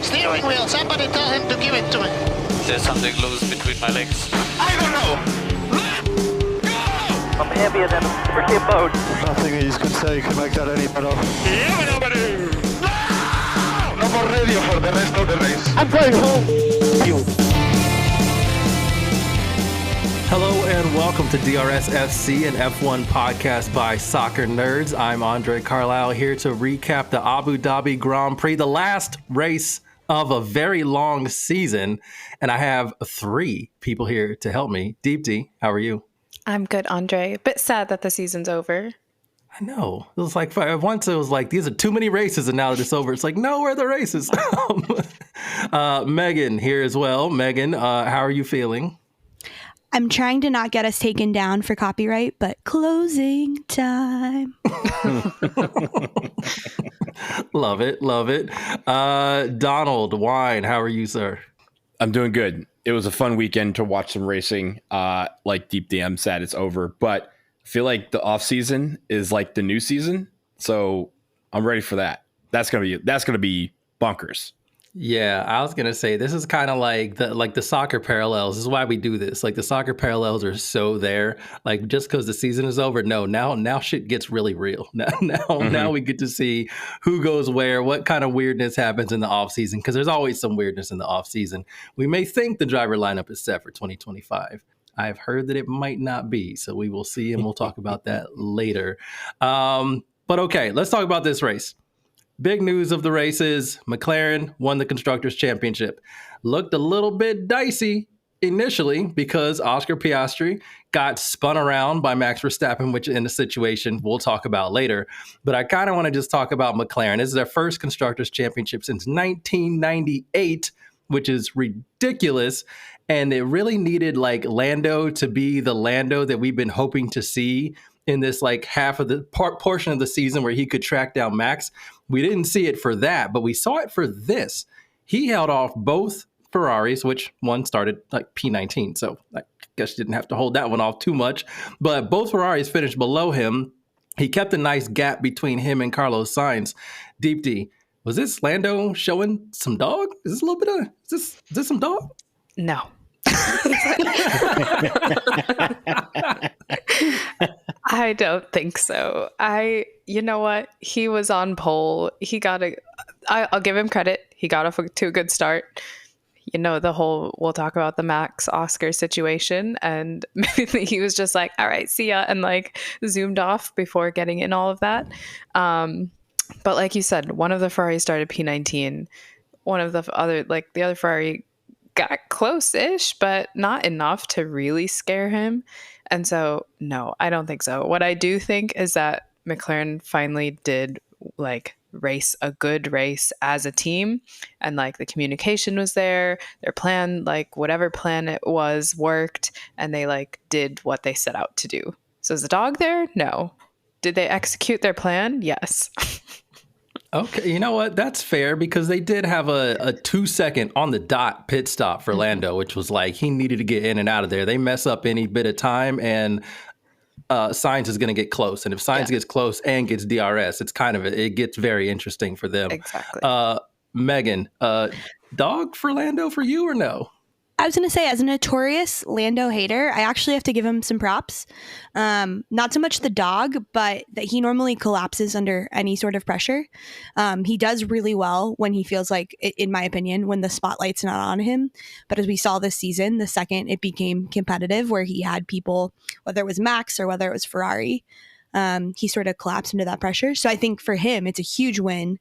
Steering wheel, somebody tell him to give it to me. There's something loose between my legs. I don't know. Let go! I'm heavier than a freaking boat. Nothing you can say can make that any better. Yeah, nobody. No more radio for the rest of the race. I'm going home. You. Hello and welcome to DRS FC, an F1 podcast by soccer nerds. I'm André Carlisle here to recap the Abu Dhabi Grand Prix, the last race of a very long season. And I have three people here to help me. Deepti, how are you? I'm good, André. Bit sad that the season's over. I know. It was like, once it was like, these are too many races, and now that it's over, it's like, no, where are the races? Meghan here as well. Meghan, how are you feeling? I'm trying to not get us taken down for copyright, but closing time. Love it. Love it. Donald Wine, how are you, sir? I'm doing good. It was a fun weekend to watch some racing. Like Deepti, I'm sad it's over, but I feel like the off season is like the new season. So I'm ready for that. That's going to be bonkers. Yeah, I was gonna say this is kind of like the soccer parallels. This is why we do this. Like the soccer parallels are so there. Like just because the season is over, no, now shit gets really real. Now we get to see who goes where, what kind of weirdness happens in the off season. Because there's always some weirdness in the off season. We may think the driver lineup is set for 2025. I've heard that it might not be, so we will see, and we'll talk about that later. But okay, let's talk about this race. Big news of the race is McLaren won the Constructors' Championship. Looked a little bit dicey initially because Oscar Piastri got spun around by Max Verstappen, which in a situation we'll talk about later. But I kind of want to just talk about McLaren. This is their first Constructors' Championship since 1998, which is ridiculous. And it really needed like Lando to be the Lando that we've been hoping to see in this like half of the portion of the season where he could track down Max. We didn't see it for that, but we saw it for this. He held off both Ferraris, which one started like P19. So I guess you didn't have to hold that one off too much, but both Ferraris finished below him. He kept a nice gap between him and Carlos Sainz. Deepti, was this Lando showing some dog? Is this a little bit of, is this some dog? No. I don't think so. You know what? He was on pole. I'll give him credit. He got off to a good start. You know, we'll talk about the Max Oscar situation, and maybe he was just like, all right, see ya, and like zoomed off before getting in all of that. But like you said, one of the Ferraris started P19. One of the other Ferrari got close-ish, but not enough to really scare him. And so, no, I don't think so. What I do think is that McLaren finally did like race a good race as a team, and like the communication was there, their plan, like whatever plan it was, worked, and they like did what they set out to do. So is the dog there? No. Did they execute their plan? Yes. Okay, you know what? That's fair because they did have a 2-second on the dot pit stop for Lando, which was like he needed to get in and out of there. They mess up any bit of time, and Sainz is going to get close. And if Sainz gets close and gets DRS, it gets very interesting for them. Exactly. Meghan, dog for Lando for you or no? I was going to say, as a notorious Lando hater, I actually have to give him some props. Not so much the dog, but that he normally collapses under any sort of pressure. He does really well when he feels like, in my opinion, when the spotlight's not on him. But as we saw this season, the second it became competitive, where he had people, whether it was Max or whether it was Ferrari, he sort of collapsed into that pressure. So I think for him, it's a huge win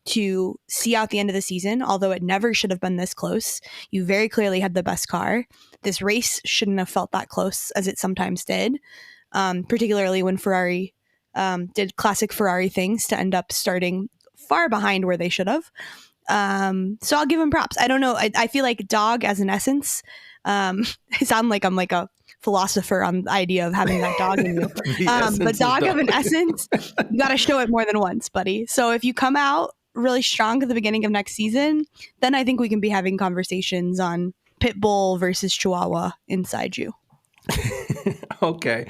to see out the end of the season, although it never should have been this close. You very clearly had the best car. This race shouldn't have felt that close as it sometimes did, particularly when Ferrari did classic Ferrari things to end up starting far behind where they should have. So I'll give him props. I don't know. I feel like dog as an essence, I sound like I'm like a philosopher on the idea of having that dog in you. But dog of an essence, you got to show it more than once, buddy. So if you come out really strong at the beginning of next season, then I think we can be having conversations on Pitbull versus Chihuahua inside you. Okay.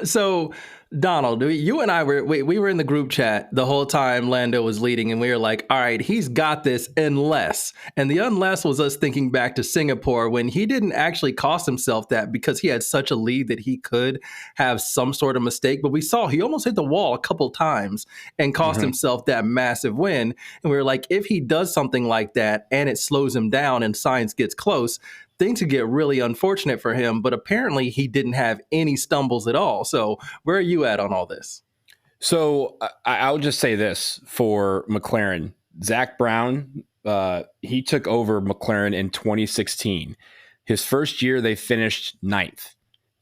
So Donald, you and I we were in the group chat the whole time Lando was leading, and we were like, all right, he's got this unless. And the unless was us thinking back to Singapore when he didn't actually cost himself that because he had such a lead that he could have some sort of mistake. But we saw he almost hit the wall a couple times and cost himself that massive win. And we were like, if he does something like that and it slows him down and science gets close, things could get really unfortunate for him, but apparently he didn't have any stumbles at all. So where are you at on all this? So I'll just say this for McLaren. Zach Brown, he took over McLaren in 2016. His first year, they finished 9th.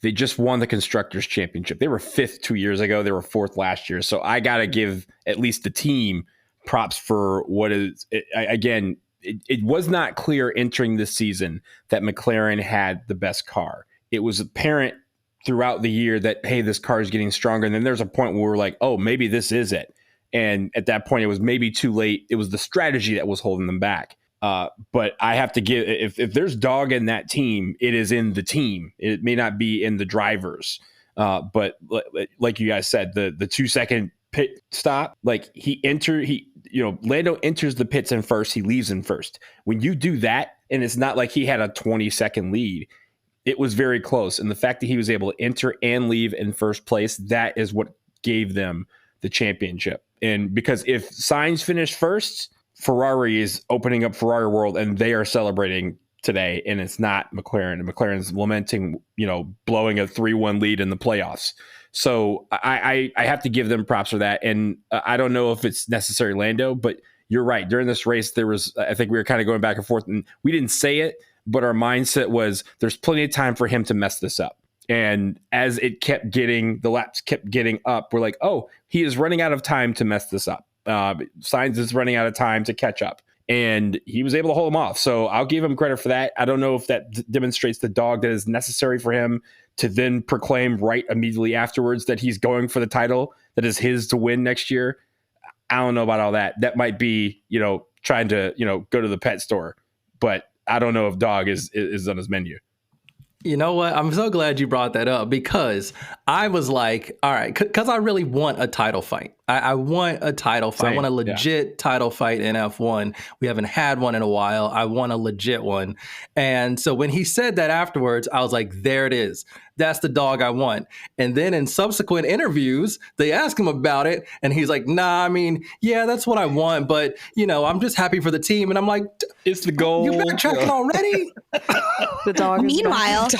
They just won the Constructors' Championship. They were 5th 2 years ago. They were 4th last year. So I got to give at least the team props for what is, again, it was not clear entering this season that McLaren had the best car. It was apparent throughout the year that, hey, this car is getting stronger. And then there's a point where we're like, oh, maybe this is it. And at that point, it was maybe too late. It was the strategy that was holding them back. But I have to give, if there's dog in that team, it is in the team. It may not be in the drivers. But like you guys said, the 2-second pit stop, like Lando enters the pits in first, he leaves in first. When you do that, and it's not like he had a 20-second lead, it was very close. And the fact that he was able to enter and leave in first place, that is what gave them the championship. And because if Sainz finished first, Ferrari is opening up Ferrari World and they are celebrating today, and it's not McLaren. And McLaren's lamenting, blowing a 3-1 lead in the playoffs. So I have to give them props for that. And I don't know if it's necessary Lando, but you're right. During this race, I think we were kind of going back and forth, and we didn't say it, but our mindset was there's plenty of time for him to mess this up. And as the laps kept getting up, we're like, oh, he is running out of time to mess this up. Sainz is running out of time to catch up. And he was able to hold him off. So I'll give him credit for that. I don't know if that demonstrates the dog that is necessary for him to then proclaim right immediately afterwards that he's going for the title that is his to win next year. I don't know about all that. That might be, trying to, go to the pet store. But I don't know if dog is on his menu. You know what? I'm so glad you brought that up because I was like, all right, because I really want a title fight. I want a title fight. Same. I want a legit title fight in F1. We haven't had one in a while. I want a legit one. And so when he said that afterwards, I was like, there it is. That's the dog I want. And then in subsequent interviews, they ask him about it. And he's like, nah, yeah, that's what I want. But, I'm just happy for the team. And I'm like, it's the goal. You backtracking already? The dog. Meanwhile,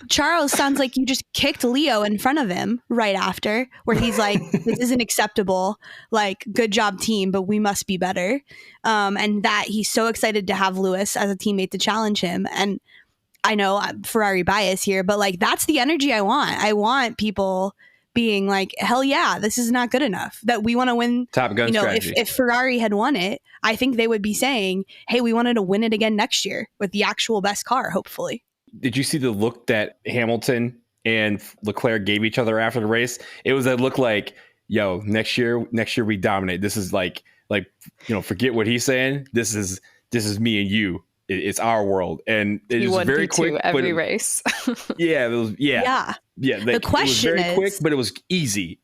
Charles sounds like you just kicked Leo in front of him right after, where he's like, this isn't acceptable. Like, good job, team, but we must be better. And that he's so excited to have Lewis as a teammate to challenge him. And I know I'm Ferrari bias here, but like, that's the energy I want. I want people being like, hell yeah, this is not good enough. That we want to win. Top Gun strategy. If Ferrari had won it, I think they would be saying, hey, we wanted to win it again next year with the actual best car, hopefully. Did you see the look that Hamilton and Leclerc gave each other after the race? It was a look like, yo, next year we dominate. This is like, forget what he's saying. This is me and you. It's our world. And it was very quick. Every race. Yeah. It was, yeah. The question it was very quick, but it was easily.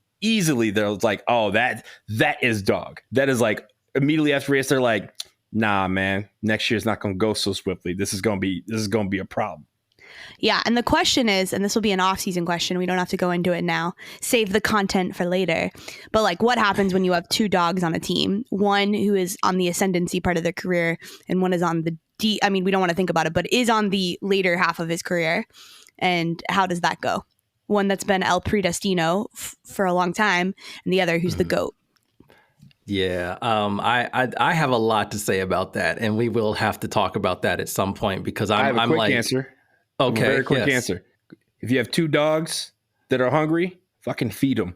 There was like, oh, that is dog. That is like immediately after race, they're like, nah, man, next year's not going to go so swiftly. This is going to be a problem. Yeah, and the question is, and this will be an off-season question, we don't have to go into it now, save the content for later, but like what happens when you have two dogs on a team, one who is on the ascendancy part of their career and one is on the we don't want to think about it, but is on the later half of his career, and how does that go? One that's been El Predestino for a long time, and the other who's the GOAT. Yeah, I have a lot to say about that, and we will have to talk about that at some point because I have a quick answer. Okay, very quick answer. If you have two dogs that are hungry, fucking feed them.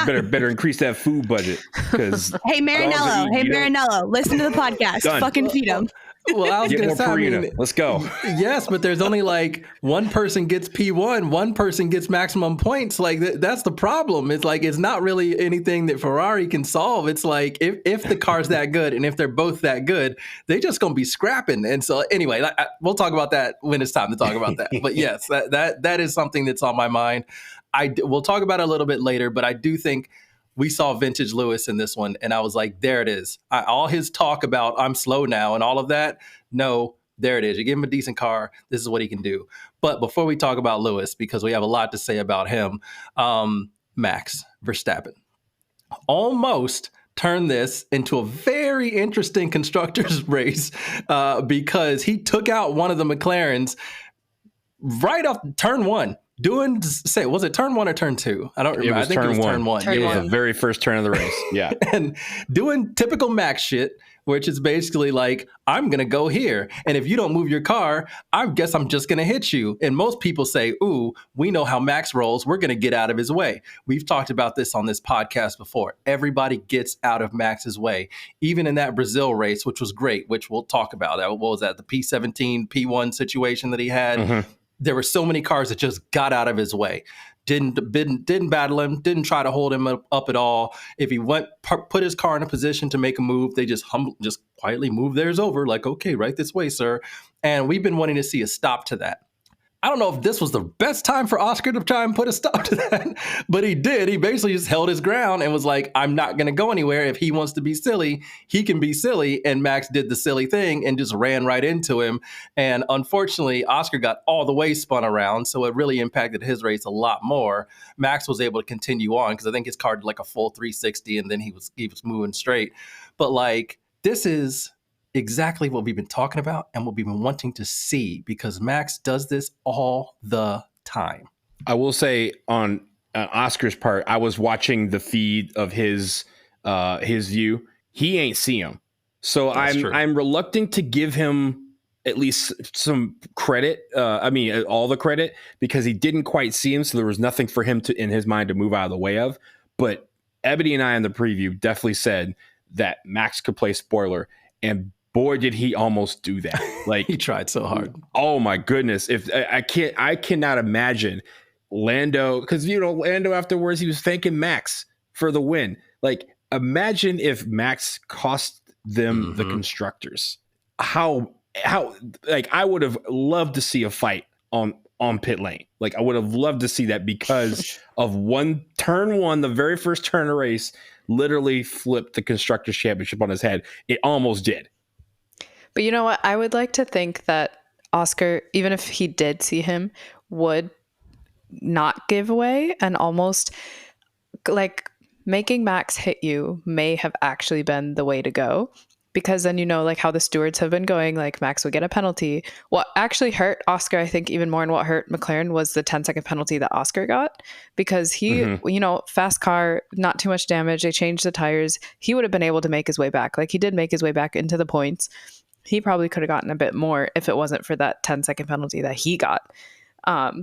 better increase that food budget. Because hey Marinello, listen to the podcast. Done. Fucking feed them. Well, I was going to say, let's go. Yes, but there's only like one person gets P1, one person gets maximum points. Like that's the problem. It's like it's not really anything that Ferrari can solve. It's like if the car's that good and if they're both that good, they just going to be scrapping. And so anyway, we'll talk about that when it's time to talk about that. But yes, that is something that's on my mind. we'll talk about it a little bit later, but I do think we saw vintage Lewis in this one, and I was like, there it is. All his talk about I'm slow now and all of that, no, there it is. You give him a decent car, this is what he can do. But before we talk about Lewis, because we have a lot to say about him, Max Verstappen almost turned this into a very interesting constructors race because he took out one of the McLarens right off turn one. Was it turn one or turn two? I don't remember. I think it was turn one. It was the very first turn of the race. Yeah. And doing typical Max shit, which is basically like, I'm going to go here. And if you don't move your car, I guess I'm just going to hit you. And most people say, ooh, we know how Max rolls. We're going to get out of his way. We've talked about this on this podcast before. Everybody gets out of Max's way. Even in that Brazil race, which was great, which we'll talk about. What was that? The P17, P1 situation that he had. Mm-hmm. There were so many cars that just got out of his way. Didn't battle him, didn't try to hold him up at all. If he put his car in a position to make a move, they just quietly move theirs over, like, okay, right this way, sir. And we've been wanting to see a stop to that. I don't know if this was the best time for Oscar to try and put a stop to that, but he did. He basically just held his ground and was like, I'm not going to go anywhere. If he wants to be silly, he can be silly. And Max did the silly thing and just ran right into him. And unfortunately, Oscar got all the way spun around, so it really impacted his race a lot more. Max was able to continue on because I think his car did like a full 360 and then he was moving straight. But like, this is exactly what we've been talking about and what we've been wanting to see, because Max does this all the time. I will say on Oscar's part, I was watching the feed of his view. He ain't see him, so I'm reluctant to give him at least some credit. All the credit, because he didn't quite see him, so there was nothing for him to in his mind to move out of the way of. But Ebony and I in the preview definitely said that Max could play spoiler, and boy, did he almost do that. Like, he tried so hard. Oh my goodness. If I cannot imagine Lando, because Lando afterwards, he was thanking Max for the win. Like, imagine if Max cost them the constructors. How like, I would have loved to see a fight on pit lane. Like, I would have loved to see that because of turn one, the very first turn of the race, literally flipped the constructors championship on his head. It almost did. But you know what? I would like to think that Oscar, even if he did see him, would not give away, and almost like making Max hit you may have actually been the way to go. Because then, like how the stewards have been going, like Max would get a penalty. What actually hurt Oscar, I think, even more, and what hurt McLaren was the 10-second penalty that Oscar got, because he, fast car, not too much damage. They changed the tires. He would have been able to make his way back. Like, he did make his way back into the points. He probably could have gotten a bit more if it wasn't for that 10-second penalty that he got.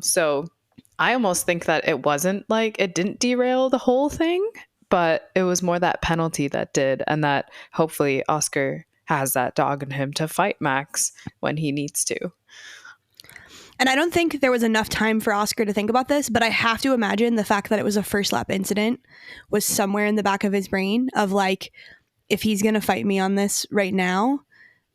So I almost think that it wasn't like, it didn't derail the whole thing, but it was more that penalty that did, and that hopefully Oscar has that dog in him to fight Max when he needs to. And I don't think there was enough time for Oscar to think about this, but I have to imagine the fact that it was a first lap incident was somewhere in the back of his brain of like, if he's going to fight me on this right now,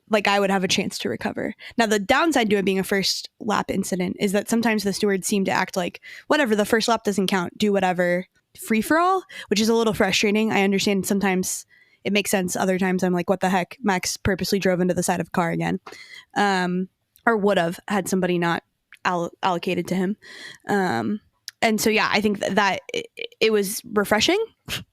like, I would have a chance to recover. Now, the downside to it being a first lap incident is that sometimes the stewards seem to act like, whatever, the first lap doesn't count, do whatever, free for all, which is a little frustrating. I understand sometimes it makes sense. Other times I'm like, what the heck? Max purposely drove into the side of a car again. Or would have had somebody not allocated to him. And so, yeah, I think that it was refreshing,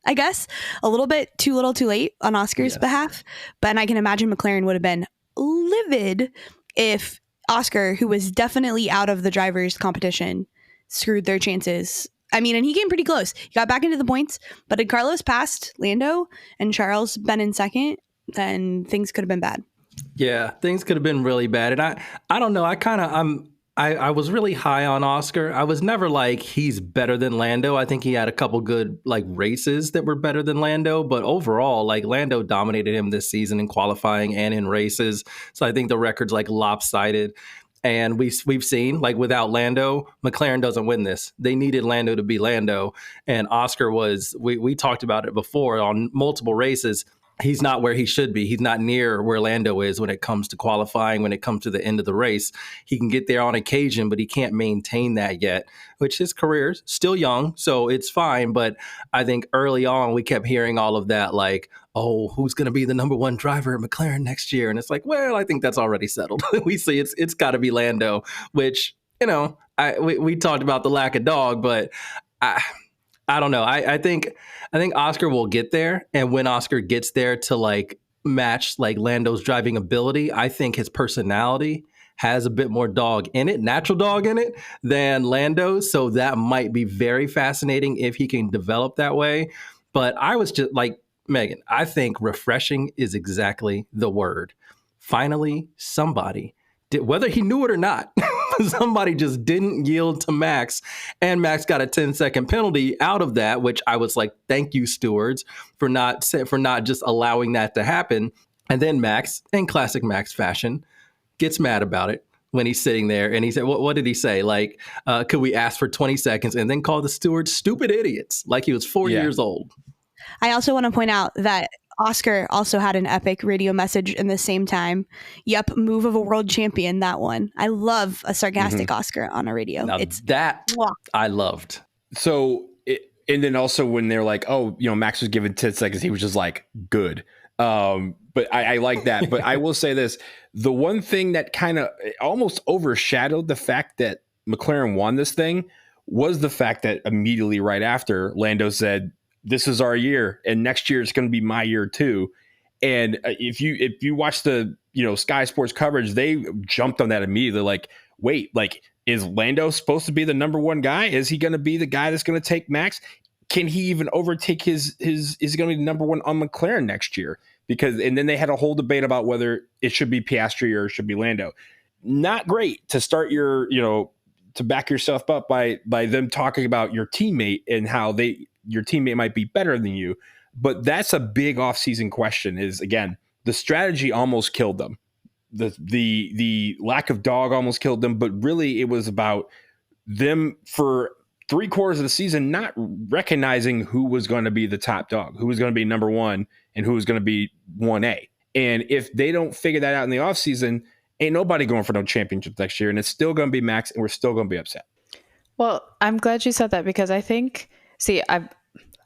I guess, a little bit too little too late on Oscar's behalf. But I can imagine McLaren would have been livid if Oscar, who was definitely out of the drivers' competition, screwed their chances. I mean, and he came pretty close. He got back into the points, but had Carlos passed Lando and Charles been in second, then things could have been bad. Yeah, things could have been really bad. And I don't know. I was really high on Oscar. I was never like, he's better than Lando. I think he had a couple good like races that were better than Lando, but overall, like, Lando dominated him this season in qualifying and in races. So I think the record's like lopsided. And we've seen, like, without Lando, McLaren doesn't win this. They needed Lando to be Lando. And Oscar was, we talked about it before on multiple races. he's not where he should be. He's not near where Lando is when it comes to qualifying, when it comes to the end of the race. He can get there on occasion, but he can't maintain that yet, which his career's still young, so it's fine. But I think early on, we kept hearing all of that, like, oh, who's going to be the number one driver at McLaren next year? And it's like, well, I think that's already settled. We see it's got to be Lando, which, we talked about the lack of dog, but I don't know. I think Oscar will get there, and when Oscar gets there to like match like Lando's driving ability, I think his personality has a bit more dog in it, natural dog in it, than Lando's. So that might be very fascinating if he can develop that way. But I was just like, Megan, I think refreshing is exactly the word. Finally, somebody did, whether he knew it or not. Somebody just didn't yield to Max, and Max got a 10-second penalty out of that, which I was like, thank you, stewards, for not just allowing that to happen. And then Max, in classic Max fashion, gets mad about it when he's sitting there, and he said, what did he say? Like, could we ask for 20 seconds and then call the stewards stupid idiots, like he was 4 years old. I also want to point out that Oscar also had an epic radio message in the same time. Yep, move of a world champion, that one. I love a sarcastic Oscar on a radio. Now I loved. So, and then also when they're like, oh, Max was given 10 seconds, he was just like, good. But I like that. But I will say this, the one thing that kind of almost overshadowed the fact that McLaren won this thing was the fact that immediately right after, Lando said, this is our year, and next year it's going to be my year too. And if you watch the Sky Sports coverage, they jumped on that immediately. Like, wait, like, is Lando supposed to be the number one guy? Is he going to be the guy that's going to take Max? Can he even overtake his? Is he going to be number one on McLaren next year? And then they had a whole debate about whether it should be Piastri or it should be Lando. Not great to start to back yourself up by them talking about your teammate and how your teammate might be better than you. But that's a big offseason question is, again, the strategy almost killed them. The lack of dog almost killed them. But really, it was about them for 3/4 of the season not recognizing who was going to be the top dog, who was going to be number one, and who was going to be 1A. And if they don't figure that out in the offseason, ain't nobody going for no championship next year. And it's still going to be Max, and we're still going to be upset. Well, I'm glad you said that, because I think,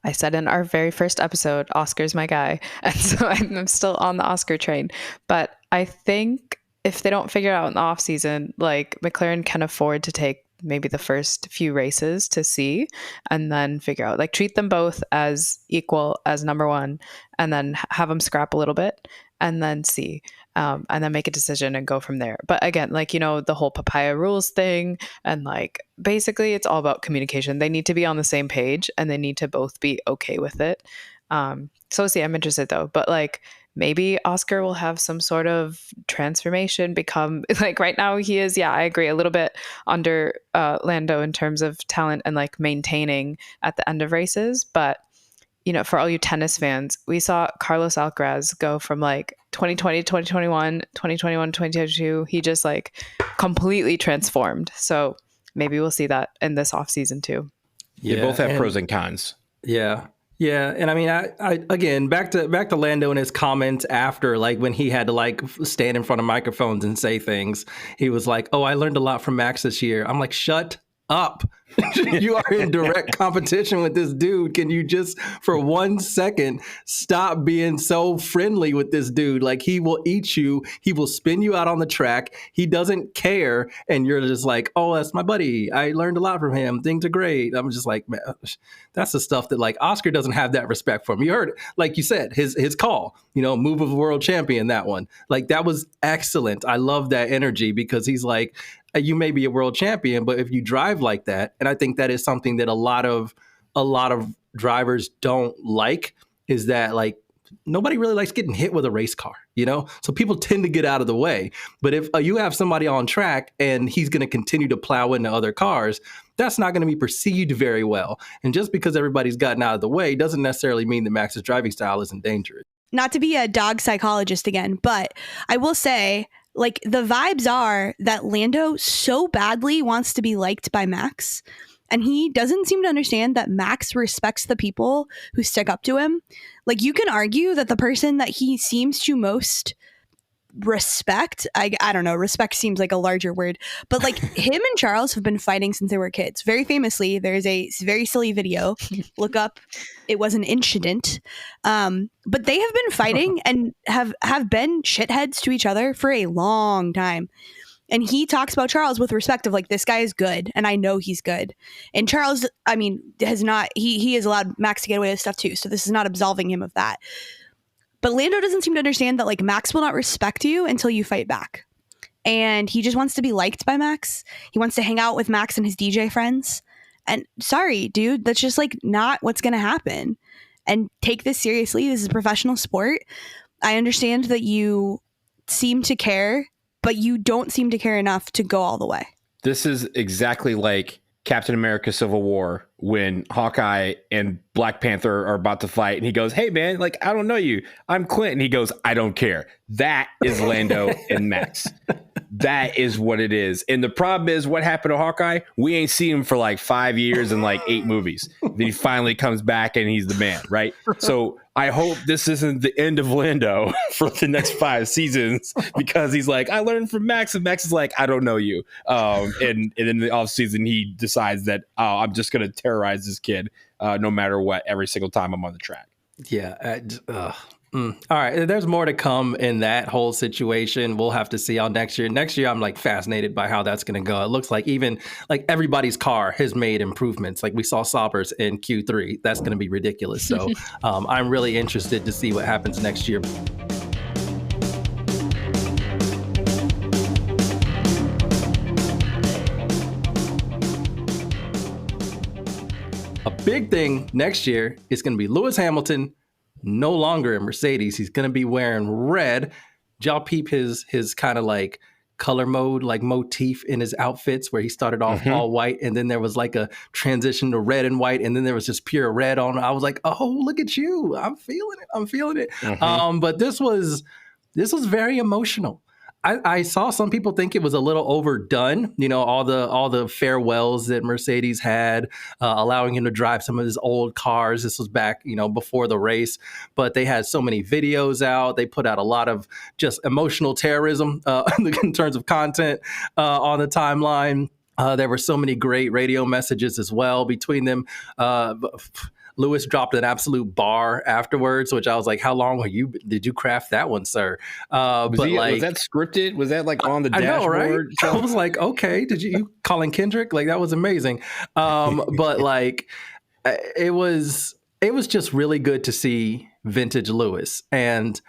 I said in our very first episode, Oscar's my guy. And so I'm still on the Oscar train. But I think if they don't figure it out in the off season, like McLaren can afford to take maybe the first few races to see, and then figure out, like, treat them both as equal as number one, and then have them scrap a little bit, and then see, and then make a decision and go from there. But again, like, the whole papaya rules thing, and like, basically it's all about communication. They need to be on the same page, and they need to both be okay with it. So see, I'm interested though, but like, maybe Oscar will have some sort of transformation, become like, right now he is, I agree, a little bit under Lando in terms of talent and like maintaining at the end of races. But, for all you tennis fans, we saw Carlos Alcaraz go from like 2020 to 2021, 2021 to 2022. He just like completely transformed. So maybe we'll see that in this offseason too. They both have pros and cons. Yeah. Yeah, and I mean, I again, back to Lando and his comments after, like, when he had to like stand in front of microphones and say things. He was like, "Oh, I learned a lot from Max this year." I'm like, "Shut up. You are in direct competition with this dude. Can you just for 1 second stop being so friendly with this dude? Like, he will eat you. He will spin you out on the track. He doesn't care. And you're just like, oh, that's my buddy. I learned a lot from him. Things are great." I'm just like, man, that's the stuff that like Oscar doesn't have that respect from. You heard it. Like you said, his call, move of world champion, that one. Like, that was excellent. I love that energy, because he's like, you may be a world champion, but if you drive like that, and I think that is something that a lot of drivers don't like, is that like nobody really likes getting hit with a race car, So people tend to get out of the way. But if you have somebody on track and he's going to continue to plow into other cars, that's not going to be perceived very well. And just because everybody's gotten out of the way doesn't necessarily mean that Max's driving style isn't dangerous. Not to be a dog psychologist again, but I will say, like, the vibes are that Lando so badly wants to be liked by Max, and he doesn't seem to understand that Max respects the people who stick up to him. Like, you can argue that the person that he seems to most respect, I don't know, respect seems like a larger word, but like him and Charles have been fighting since they were kids. Very famously, there's a very silly video. Look up, it was an incident. But they have been fighting and have been shitheads to each other for a long time. And he talks about Charles with respect of like, this guy is good and I know he's good. And Charles, I mean, has not, he has allowed Max to get away with stuff too. So this is not absolving him of that. But Lando doesn't seem to understand that like Max will not respect you until you fight back. And he just wants to be liked by Max. He wants to hang out with Max and his DJ friends. And sorry, dude, that's just like not what's going to happen. And take this seriously. This is a professional sport. I understand that you seem to care, but you don't seem to care enough to go all the way. This is exactly like Captain America Civil War when Hawkeye and Black Panther are about to fight and he goes, hey man, like, I don't know you, I'm Clint. And he goes, I don't care. That is Lando and Max. That is what it is. And the problem is, what happened to Hawkeye? We ain't seen him for like 5 years and like 8 movies. Then he finally comes back and he's the man, right? So I hope this isn't the end of Lando for the next 5 seasons, because he's like, I learned from Max, and Max is like, I don't know you. And in the off season, he decides that, oh, I'm just going to terrorize this kid no matter what, every single time I'm on the track. Yeah. All right. There's more to come in that whole situation. We'll have to see how next year. Next year, I'm like fascinated by how that's going to go. It looks like even like everybody's car has made improvements. Like we saw Saubers in Q3. That's going to be ridiculous. So I'm really interested to see what happens next year. A big thing next year is going to be Lewis Hamilton. No longer in Mercedes. He's going to be wearing red. Did y'all peep his kind of like color mode, like motif in his outfits, where he started off all white and then there was like a transition to red and white and then there was just pure red on. I was like, oh, look at you. I'm feeling it. But this was very emotional. I saw some people think it was a little overdone, you know, all the farewells that Mercedes had, allowing him to drive some of his old cars. This was back, you know, before the race, but they had so many videos out. They put out a lot of just emotional terrorism in terms of content on the timeline. There were so many great radio messages as well between them. Lewis dropped an absolute bar afterwards, which I was like, how long did you craft that one, sir? Was that scripted? Was that like on the dashboard? I know, right? I was like, okay, did you calling Kendrick? Like, that was amazing. But like, it was just really good to see vintage Lewis. And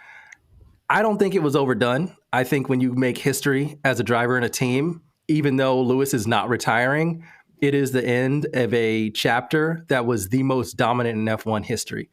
I don't think it was overdone. I think when you make history as a driver in a team, even though Lewis is not retiring, it is the end of a chapter that was the most dominant in F1 history.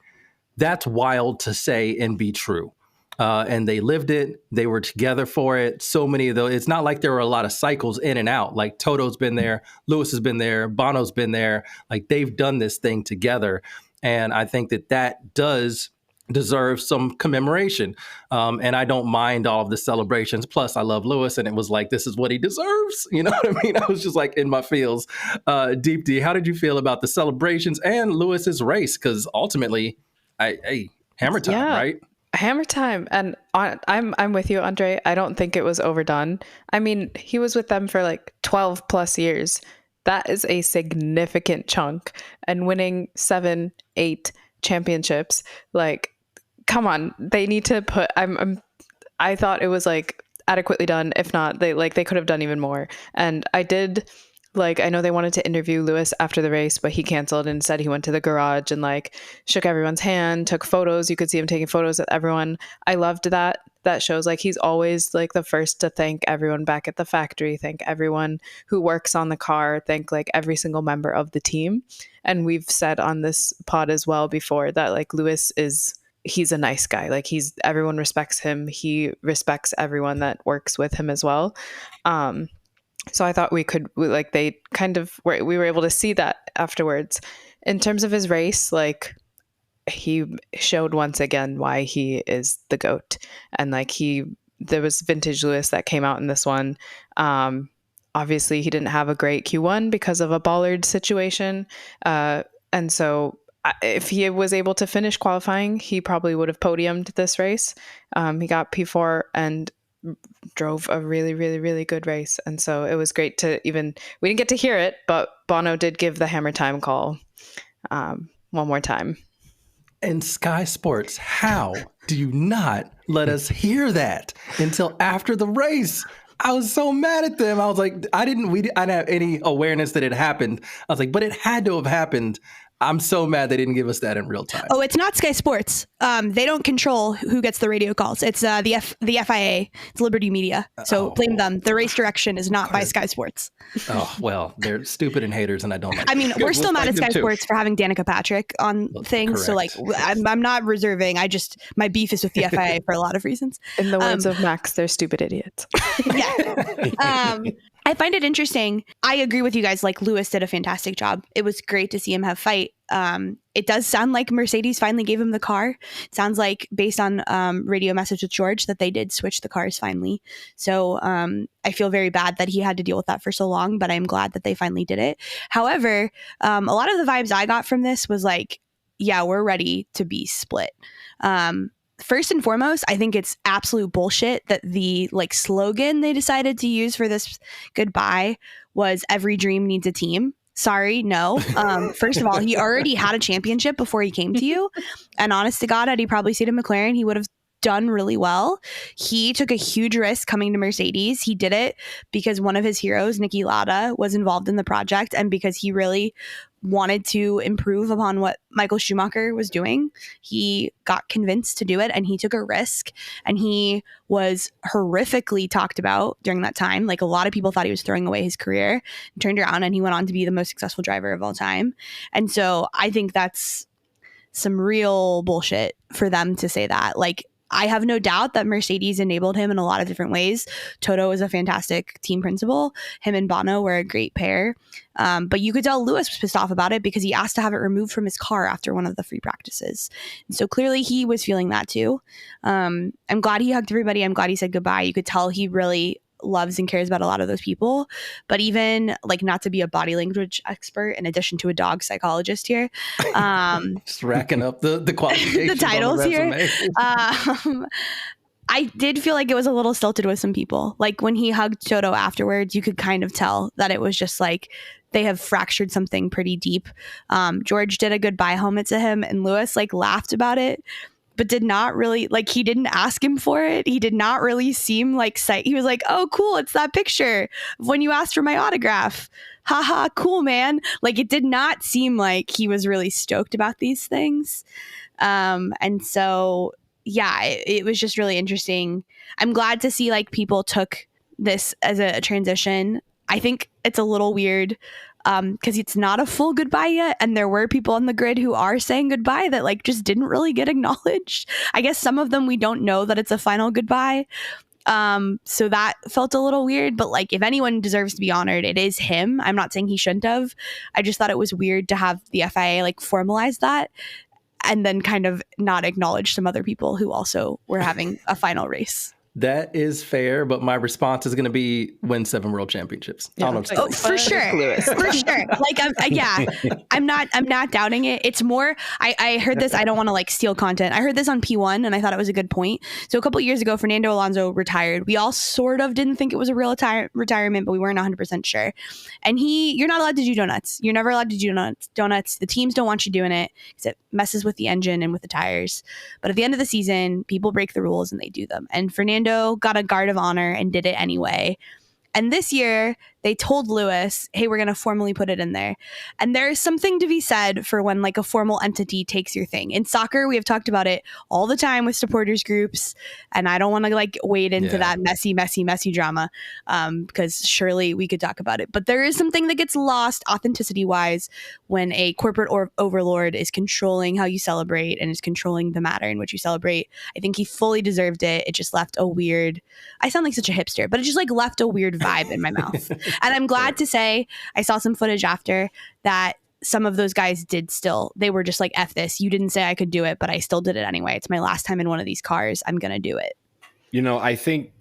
That's wild to say and be true. And they lived it. They were together for it. So many of those. It's not like there were a lot of cycles in and out. Like Toto's been there, Lewis has been there, Bono's been there. Like they've done this thing together. And I think that does deserve some commemoration. And I don't mind all of the celebrations. Plus, I love Lewis, and it was like, this is what he deserves. You know what I mean? I was just like in my feels. Deepti, how did you feel about the celebrations and Lewis's race? Because ultimately, hammer time, right? Hammer time. And I'm with you, André. I don't think it was overdone. I mean, he was with them for like 12 plus years. That is a significant chunk. And winning 7, 8 championships, like, come on, they need to put I thought it was like adequately done. If not, they could have done even more. And I know they wanted to interview Lewis after the race, but he canceled and said he went to the garage and like shook everyone's hand, took photos. You could see him taking photos with everyone. I loved that. That shows like he's always like the first to thank everyone back at the factory, thank everyone who works on the car, thank like every single member of the team. And we've said on this pod as well before that like Lewis he's a nice guy. Like everyone respects him. He respects everyone that works with him as well. So I thought we were able to see that afterwards. In terms of his race, like he showed once again why he is the GOAT. And like there was vintage Lewis that came out in this one. Obviously he didn't have a great Q1 because of a bollard situation. And so if he was able to finish qualifying, he probably would have podiumed this race. He got P4 and drove a really, really, really good race. And so it was great to we didn't get to hear it, but Bono did give the hammer time call one more time. And Sky Sports, how do you not let us hear that until after the race? I was so mad at them. I was like, I didn't have any awareness that it happened. I was like, but it had to have happened. I'm so mad they didn't give us that in real time. Oh, it's not Sky Sports. They don't control who gets the radio calls. It's the FIA. It's Liberty Media. So blame them. The race direction is not by Sky Sports. Oh, well, they're stupid and haters, and I don't like I mean, that. we're still mad at Sky Sports for having Danica Patrick on things. Correct. So, like, I'm not reserving. My beef is with the FIA for a lot of reasons. In the words of Max, they're stupid idiots. Yeah. I find it interesting. I agree with you guys. Like, Lewis did a fantastic job. It was great to see him have fight. It does sound like Mercedes finally gave him the car. It sounds like, based on radio message with George, that they did switch the cars finally. So I feel very bad that he had to deal with that for so long, but I'm glad that they finally did it. However, a lot of the vibes I got from this was like, yeah, we're ready to be split. First and foremost, I think it's absolute bullshit that the slogan they decided to use for this goodbye was "Every dream needs a team." Sorry, no. First of all, he already had a championship before he came to you. And honest to God, had he probably stayed in McLaren, he would have done really well. He took a huge risk coming to Mercedes. He did it because one of his heroes, Niki Lauda, was involved in the project, and because he really wanted to improve upon what Michael Schumacher was doing. He got convinced to do it, and he took a risk, and he was horrifically talked about during that time. Like, a lot of people thought he was throwing away his career, and turned around and he went on to be the most successful driver of all time. And so I think that's some real bullshit for them to say that. Like, I have no doubt that Mercedes enabled him in a lot of different ways. Toto was a fantastic team principal. Him and Bono were a great pair. But you could tell Lewis was pissed off about it because he asked to have it removed from his car after one of the free practices. And so clearly he was feeling that too. I'm glad he hugged everybody. I'm glad he said goodbye. You could tell he really loves and cares about a lot of those people. But even, not to be a body language expert in addition to a dog psychologist here, just racking up the qualifications, the titles on the here. I did feel like it was a little stilted with some people. Like, when he hugged Toto afterwards, you could kind of tell that it was just like they have fractured something pretty deep. George did a goodbye helmet to him, and Lewis laughed about it, but did not really, he didn't ask him for it. He did not really seem he was like, oh, cool, it's that picture of when you asked for my autograph. Haha, cool, man. It did not seem like he was really stoked about these things. And so, yeah, it was just really interesting. I'm glad to see people took this as a transition. I think it's a little weird because it's not a full goodbye yet, and there were people on the grid who are saying goodbye that just didn't really get acknowledged. I guess some of them we don't know that it's a final goodbye, so that felt a little weird. But if anyone deserves to be honored, it is him. I'm not saying he shouldn't have. I just thought it was weird to have the FIA formalize that and then kind of not acknowledge some other people who also were having a final race. That is fair, but my response is going to be win 7 world championships. Yeah, for sure. For sure. I'm not doubting it. It's more, I heard this, I don't want to steal content. I heard this on P1 and I thought it was a good point. So a couple of years ago, Fernando Alonso retired. We all sort of didn't think it was a real retirement, but we weren't 100% sure. And you're not allowed to do donuts. You're never allowed to do donuts. The teams don't want you doing it because it messes with the engine and with the tires. But at the end of the season, people break the rules and they do them. And Fernando got a guard of honor and did it anyway. And this year, they told Lewis, hey, we're going to formally put it in there. And there is something to be said for when a formal entity takes your thing. In soccer, we have talked about it all the time with supporters groups. And I don't want to wade into that messy drama because surely we could talk about it. But there is something that gets lost authenticity wise when a corporate overlord is controlling how you celebrate and is controlling the matter in which you celebrate. I think he fully deserved it. It just left a weird, I sound like such a hipster, but it just left a weird vibe in my mouth. And I'm glad to say I saw some footage after that some of those guys they were just F this. You didn't say I could do it, but I still did it anyway. It's my last time in one of these cars. I'm going to do it. I think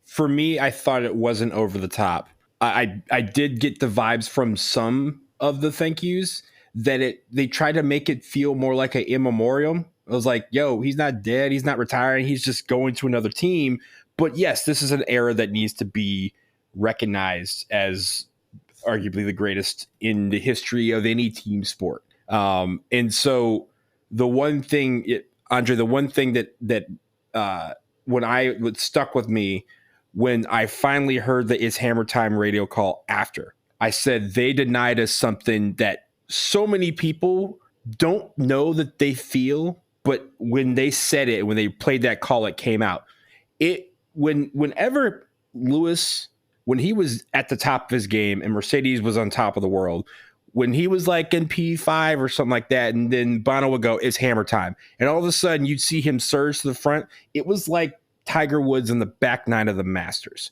for me, I thought it wasn't over the top. I did get the vibes from some of the thank yous, that they tried to make it feel more like an in memoriam. I was like, yo, he's not dead. He's not retiring. He's just going to another team. But yes, this is an era that needs to be recognized as arguably the greatest in the history of any team sport. And so the one thing, Andre, the one thing that what stuck with me when I finally heard the It's Hammer Time radio call after, I said they denied us something that so many people don't know that they feel, but when they said it, when they played that call, it came out. Whenever Lewis, when he was at the top of his game and Mercedes was on top of the world, when he was like in P5 or something like that, and then Bono would go, it's hammer time. And all of a sudden you'd see him surge to the front. It was like Tiger Woods in the back nine of the Masters.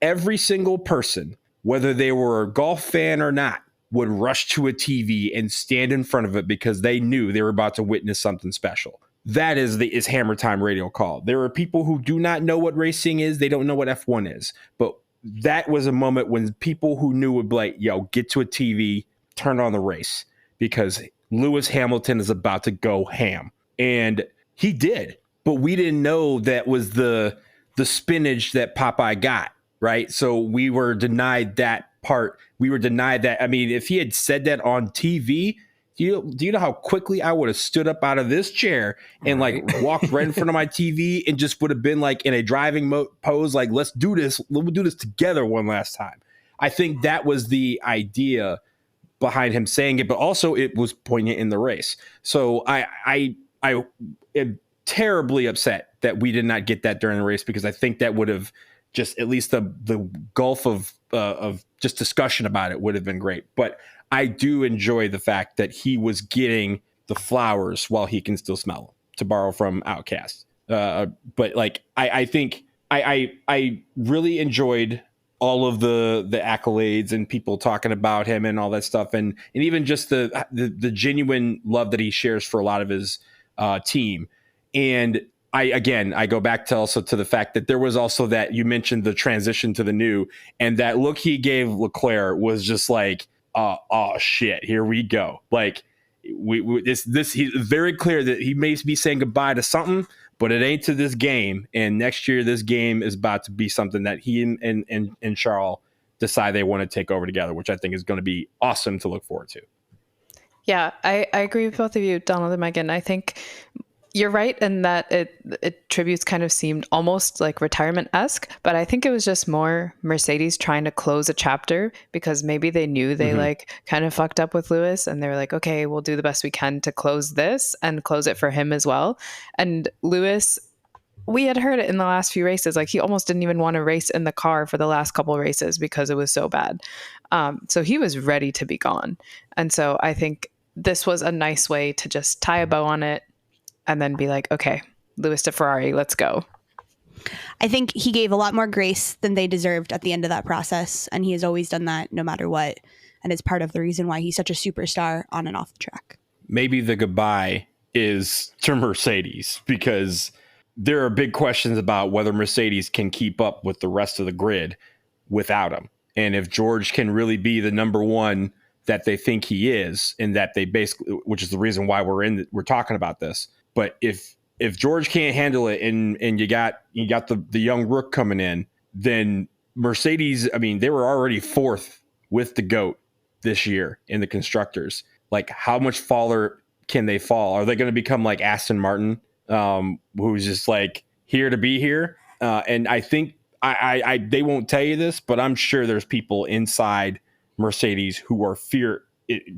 Every single person, whether they were a golf fan or not, would rush to a TV and stand in front of it because they knew they were about to witness something special. That is the It's Hammer Time radio call. There are people who do not know what racing is. They don't know what F1 is. But that was a moment when people who knew would be like, yo, get to a TV, turn on the race, because Lewis Hamilton is about to go ham. And he did. But we didn't know that was the spinach that Popeye got, right? So we were denied that part. We were denied that. I mean, if he had said that on TV, do you know how quickly I would have stood up out of this chair and like walked right in front of my TV and just would have been like in a driving pose, like, let's do this. We'll do this together one last time. I think that was the idea behind him saying it, but also it was poignant in the race. So I am terribly upset that we did not get that during the race, because I think that would have just, at least the gulf of just discussion about it would have been great. But I do enjoy the fact that he was getting the flowers while he can still smell them, to borrow from Outkast. But like, I think I really enjoyed all of the accolades and people talking about him and all that stuff. And even just the genuine love that he shares for a lot of his team. And I go back to also to the fact that there was also that, you mentioned the transition to the new, and that look he gave Leclerc was just like, oh shit, here we go. Like he's very clear that he may be saying goodbye to something, but it ain't to this game. And next year, this game is about to be something that he and Charles decide they want to take over together, which I think is going to be awesome to look forward to. Yeah, I agree with both of you, Donald and Megan. I think you're right in that it tributes kind of seemed almost like retirement-esque, but I think it was just more Mercedes trying to close a chapter, because maybe they knew they like kind of fucked up with Lewis, and they were like, okay, we'll do the best we can to close this and close it for him as well. And Lewis, we had heard it in the last few races, like he almost didn't even want to race in the car for the last couple of races because it was so bad. So he was ready to be gone. And so I think this was a nice way to just tie a bow on it and then be like, okay, Lewis to Ferrari, let's go. I think he gave a lot more grace than they deserved at the end of that process. And he has always done that no matter what. And it's part of the reason why he's such a superstar on and off the track. Maybe the goodbye is to Mercedes, because there are big questions about whether Mercedes can keep up with the rest of the grid without him. And if George can really be the number one that they think he is, and that they basically, which is the reason why we're talking about this. But if George can't handle it, and you got the young rook coming in, then Mercedes, I mean, they were already fourth with the GOAT this year in the constructors. Like, how much farther can they fall? Are they going to become like Aston Martin, who's just like here to be here? And I think they won't tell you this, but I'm sure there's people inside Mercedes who are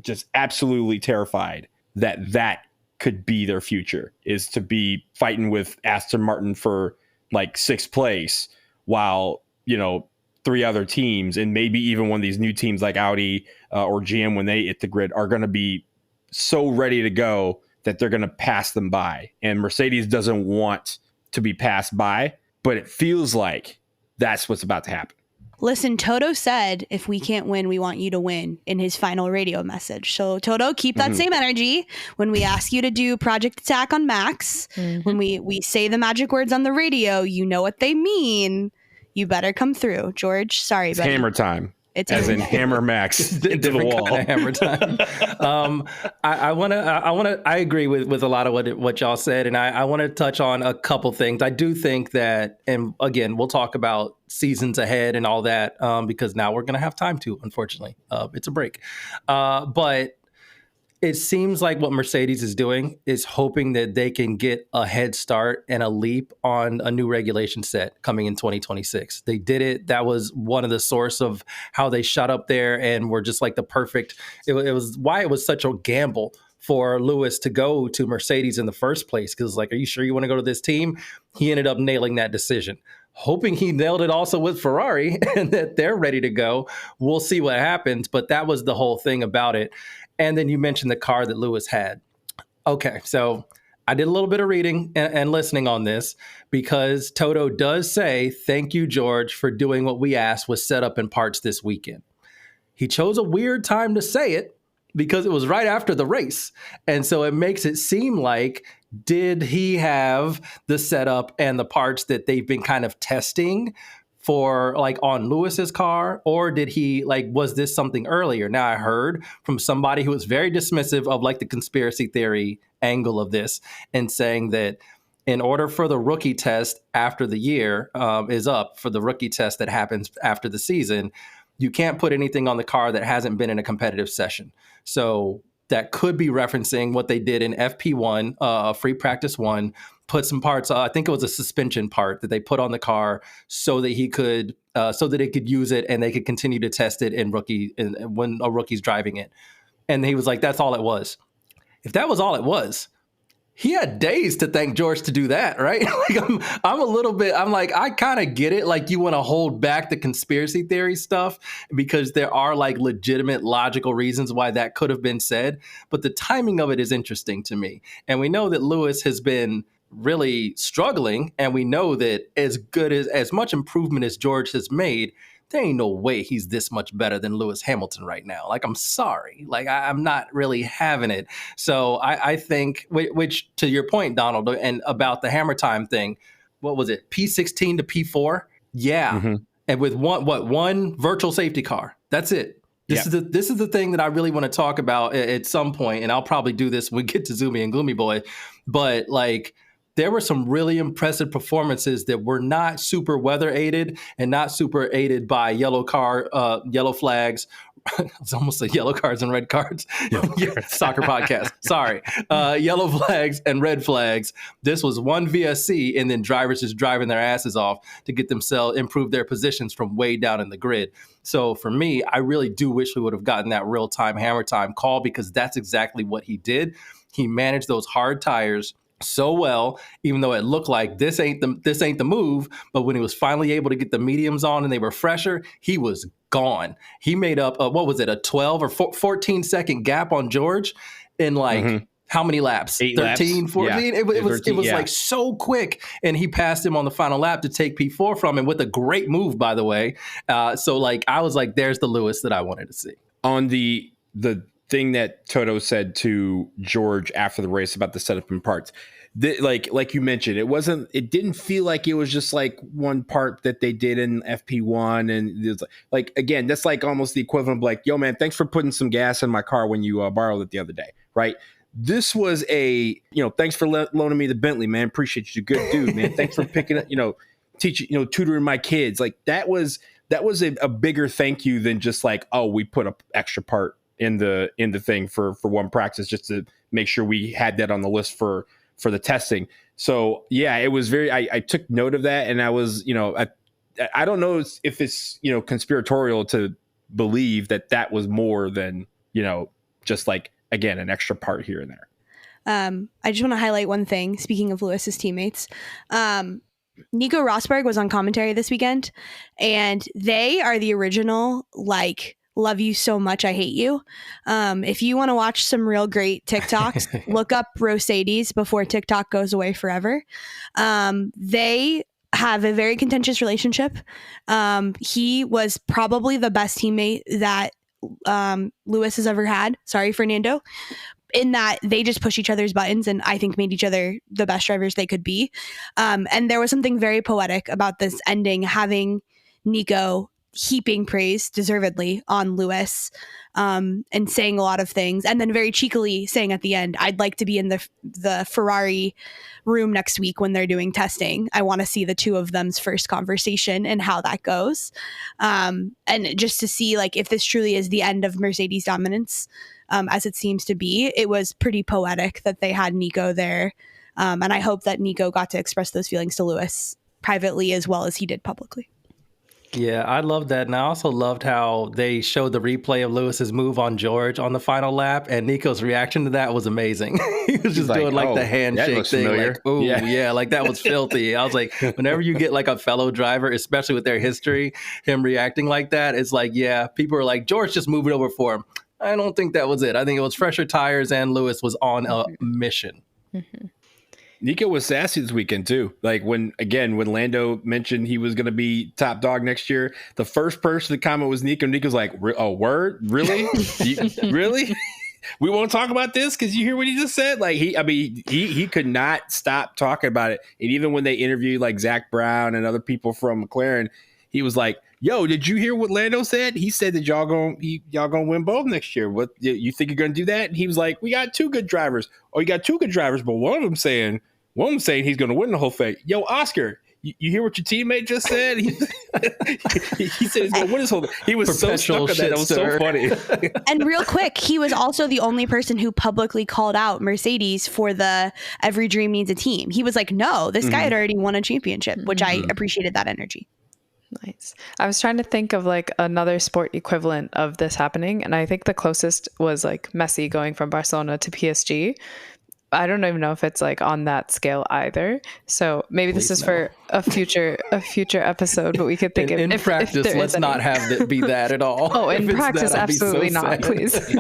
just absolutely terrified that could be their future, is to be fighting with Aston Martin for like sixth place, while, you know, three other teams, and maybe even one of these new teams like Audi or GM, when they hit the grid, are going to be so ready to go that they're going to pass them by. And Mercedes doesn't want to be passed by, but it feels like that's what's about to happen. Listen, Toto said, if we can't win, we want you to win, in his final radio message. So Toto, keep that same energy. When we ask you to do Project Attack on Max, when we say the magic words on the radio, you know what they mean. You better come through. George, sorry, it's buddy. hammer time. It's As every in day. hammer Max into the Different wall. kind of hammer time. I agree with a lot of what y'all said, and I want to touch on a couple things. I do think that, and again, we'll talk about seasons ahead and all that, because now we're going to have time to, unfortunately. It's a break. But it seems like what Mercedes is doing is hoping that they can get a head start and a leap on a new regulation set coming in 2026. They did it. That was one of the source of how they shot up there and were just like the perfect. It was why it was such a gamble for Lewis to go to Mercedes in the first place. Because like, are you sure you want to go to this team? He ended up nailing that decision. Hoping he nailed it also with Ferrari and that they're ready to go. We'll see what happens. But that was the whole thing about it. And then you mentioned the car that Lewis had. Okay, so I did a little bit of reading and listening on this because Toto does say, thank you, George, for doing what we asked was set up in parts this weekend. He chose a weird time to say it because it was right after the race. And so it makes it seem like, did he have the setup and the parts that they've been kind of testing for like on Lewis's car, or did he like, was this something earlier? Now I heard from somebody who was very dismissive of like the conspiracy theory angle of this and saying that in order for the rookie test after the year is up, for the rookie test that happens after the season, you can't put anything on the car that hasn't been in a competitive session. So that could be referencing what they did in FP1, free practice 1, put some parts, I think it was a suspension part that they put on the car so that he could, so that it could use it and they could continue to test it when a rookie's driving it. And he was like, that's all it was. If that was all it was, he had days to thank George to do that, right? Like I'm a little bit, I'm like, I kind of get it. Like you want to hold back the conspiracy theory stuff because there are like legitimate logical reasons why that could have been said. But the timing of it is interesting to me. And we know that Lewis has been really struggling. And we know that as much improvement as George has made, there ain't no way he's this much better than Lewis Hamilton right now. Like, I'm sorry. Like, I'm not really having it. So I think, which to your point, Donald, and about the hammer time thing, what was it? P16 to P4? Yeah. Mm-hmm. And with one virtual safety car. That's it. This is the thing that I really want to talk about at some point, and I'll probably do this when we get to Zoomy and Gloomy Boy. But like, there were some really impressive performances that were not super weather aided and not super aided by yellow flags. It's almost like yellow cards and red cards. Soccer podcast. Sorry. Yellow flags and red flags. This was one VSC and then drivers just driving their asses off to get themselves improve their positions from way down in the grid. So for me, I really do wish we would have gotten that real time hammer time call because that's exactly what he did. He managed those hard tires so well, even though it looked like this ain't the move. But when he was finally able to get the mediums on and they were fresher, he was gone. He made up a 12 or 14 second gap on George in like how many laps? 8 13, laps. 14. Yeah. It was like so quick, and he passed him on the final lap to take P4 from him with a great move, by the way. So like I was like, there's the Lewis that I wanted to see. On the thing that Toto said to George after the race about the setup and parts, like you mentioned, it didn't feel like it was just like one part that they did in FP1, and it was like, again, that's like almost the equivalent of like, yo man, thanks for putting some gas in my car when you borrowed it the other day, right? This was thanks for loaning me the Bentley, man, appreciate you, good dude, man, thanks for picking up, teaching, tutoring my kids. Like that was a bigger thank you than just like, oh, we put an extra part in the thing for one practice just to make sure we had that on the list for the testing. So yeah, it was I took note of that, and I was, I don't know if it's, conspiratorial to believe that was more than, just like, again, an extra part here and there. I just want to highlight one thing. Speaking of Lewis's teammates, Nico Rosberg was on commentary this weekend, and they are the original, like, love you so much, I hate you. If you want to watch some real great TikToks, look up Mercedes before TikTok goes away forever. They have a very contentious relationship. He was probably the best teammate that Lewis has ever had. Sorry, Fernando. In that they just push each other's buttons and I think made each other the best drivers they could be. And there was something very poetic about this ending, having Nico heaping praise, deservedly, on Lewis, and saying a lot of things, and then very cheekily saying at the end, "I'd like to be in the Ferrari room next week when they're doing testing. I want to see the two of them's first conversation and how that goes." And just to see like if this truly is the end of Mercedes dominance, as it seems to be, it was pretty poetic that they had Nico there, and I hope that Nico got to express those feelings to Lewis privately as well as he did publicly. Yeah, I love that. And I also loved how they showed the replay of Lewis's move on George on the final lap, and Nico's reaction to that was amazing. He was just doing like the handshake thing. Familiar. Like, oh, yeah, like that was filthy. I was like, whenever you get like a fellow driver, especially with their history, him reacting like that, it's like, yeah, people are like, George just moved it over for him. I don't think that was it. I think it was fresher tires, and Lewis was on a mission. Mm-hmm. Nico was sassy this weekend too. Like when Lando mentioned he was going to be top dog next year, the first person to comment was Nico. Nico's like, "Oh, word? Really? Really? We won't talk about this because you hear what he just said." Like he could not stop talking about it. And even when they interviewed like Zach Brown and other people from McLaren, he was like, "Yo, did you hear what Lando said? He said that y'all gonna win both next year. What you think you're gonna do that?" And he was like, "We got two good drivers. Oh, you got two good drivers, but one of them saying he's going to win the whole thing." Yo, Oscar, you hear what your teammate just said? He said he's going to win this whole thing. He was so stuck on that. That was so funny. And real quick, he was also the only person who publicly called out Mercedes for the every dream needs a team. He was like, no, this guy had already won a championship, which I appreciated that energy. Nice. I was trying to think of like another sport equivalent of this happening, and I think the closest was like Messi going from Barcelona to PSG. I don't even know if it's like on that scale either. So maybe this is for a future episode, but we could think in practice, if let's not have it be that at all. Oh, in practice, absolutely not, please.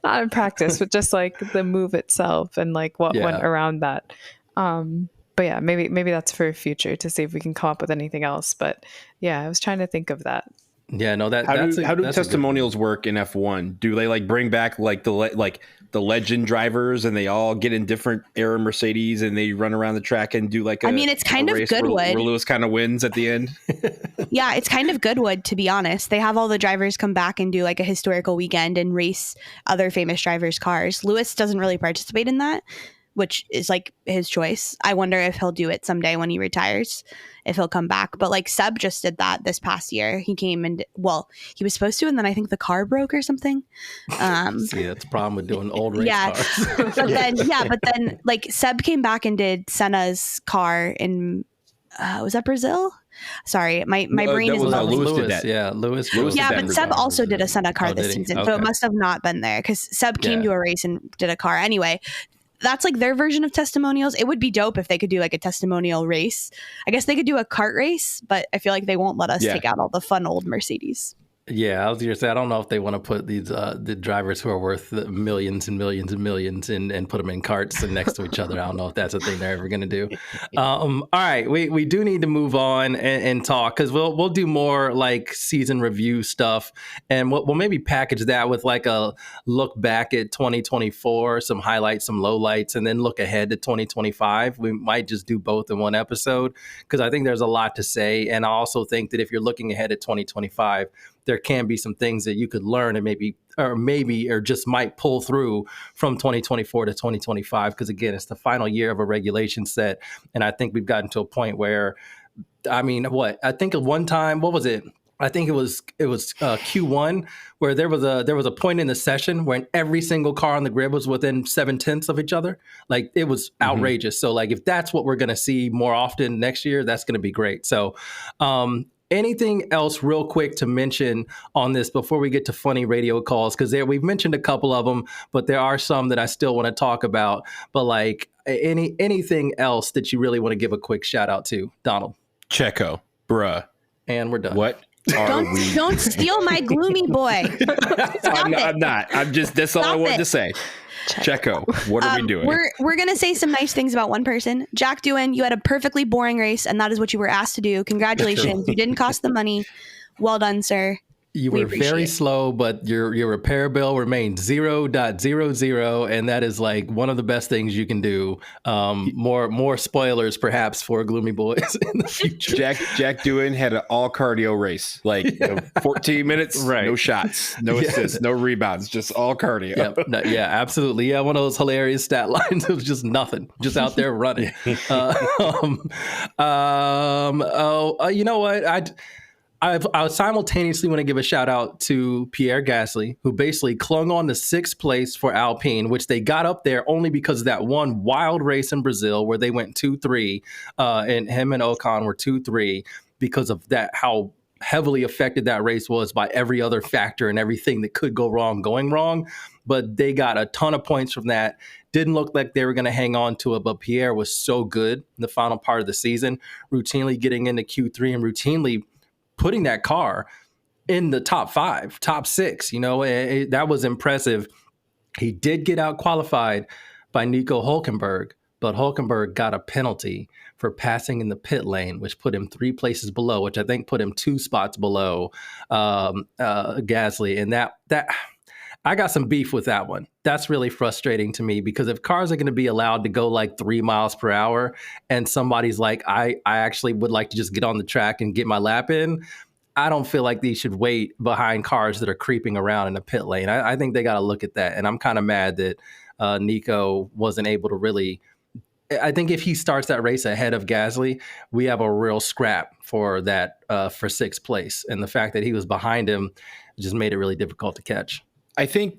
Not in practice, but just like the move itself and like what went around that. But yeah, maybe that's for future to see if we can come up with anything else. But yeah, I was trying to think of that. Yeah, no, how do testimonials work in F1? Do they like bring back like the legend drivers and they all get in different era Mercedes and they run around the track and do like it's kind of Goodwood where Lewis kind of wins at the end? Yeah, it's kind of Goodwood, to be honest. They have all the drivers come back and do like a historical weekend and race other famous drivers' cars. Lewis doesn't really participate in that, which is like his choice. I wonder if he'll do it someday when he retires, if he'll come back. But like Seb just did that this past year. He came and he was supposed to, and then I think the car broke or something. See, that's the problem with doing old race cars. but then like Seb came back and did Senna's car in was that Brazil? Sorry, my brain is Lewis did that. Yeah, Lewis. Yeah, but Seb also did a Senna car this season, so it must have not been there because Seb came to a race and did a car anyway. That's like their version of testimonials. It would be dope if they could do like a testimonial race. I guess they could do a kart race, but I feel like they won't let us take out all the fun old Mercedes. Yeah, I was going to say, I don't know if they want to put these the drivers who are worth millions and millions and millions and put them in carts and next to each other. I don't know if that's a thing they're ever going to do. All right, we do need to move on and talk because we'll do more like season review stuff, and we'll maybe package that with like a look back at 2024, some highlights, some lowlights, and then look ahead to 2025. We might just do both in one episode because I think there's a lot to say, and I also think that if you're looking ahead at 2025, there can be some things that you could learn and maybe just might pull through from 2024 to 2025. Because again, it's the final year of a regulation set. And I think we've gotten to a point where, I think at one time, what was it? I think it was Q1 where there was a point in the session when every single car on the grid was within 0.7 of each other. Like it was outrageous. So like if that's what we're going to see more often next year, that's going to be great. So, anything else real quick to mention on this before we get to funny radio calls? Because we've mentioned a couple of them, but there are some that I still want to talk about. But like anything else that you really want to give a quick shout out to, Donald? Checo, bruh. And we're done. What? Don't steal my gloomy boy. I'm not. I'm just, that's all I wanted to say. Checo, what are we doing? We're going to say some nice things about one person. Jack Doohan, you had a perfectly boring race, and that is what you were asked to do. Congratulations. You didn't cost the money. Well done, sir. You We were very appreciate. slow, but your repair bill remained 0.00, and that is like one of the best things you can do. More spoilers, perhaps, for Gloomy Boys in the future. Jack Doohan had an all cardio race, like 14 minutes, Right. no shots, no Yeah. assists, no rebounds, just all cardio. Yep. No, yeah, absolutely. Yeah, one of those hilarious stat lines. It was just nothing, just out there running. You know what? I simultaneously want to give a shout out to Pierre Gasly, who basically clung on to sixth place for Alpine, which they got up there only because of that one wild race in Brazil where they went 2-3, and him and Ocon were 2-3 because of that, how heavily affected that race was by every other factor and everything that could go wrong going wrong. But they got a ton of points from that. Didn't look like they were going to hang on to it, but Pierre was so good in the final part of the season, routinely getting into Q3 and routinely putting that car in the top 5, top 6, that was impressive. He did get out qualified by Nico Hülkenberg, but Hülkenberg got a penalty for passing in the pit lane, which put him 3 places below, which I think put him 2 spots below Gasly. And that I got some beef with that one. That's really frustrating to me because if cars are going to be allowed to go like 3 miles per hour and somebody's like, I actually would like to just get on the track and get my lap in, I don't feel like they should wait behind cars that are creeping around in the pit lane. I think they got to look at that. And I'm kind of mad that Nico wasn't able to really. I think if he starts that race ahead of Gasly, we have a real scrap for that for 6th place. And the fact that he was behind him just made it really difficult to catch. I think,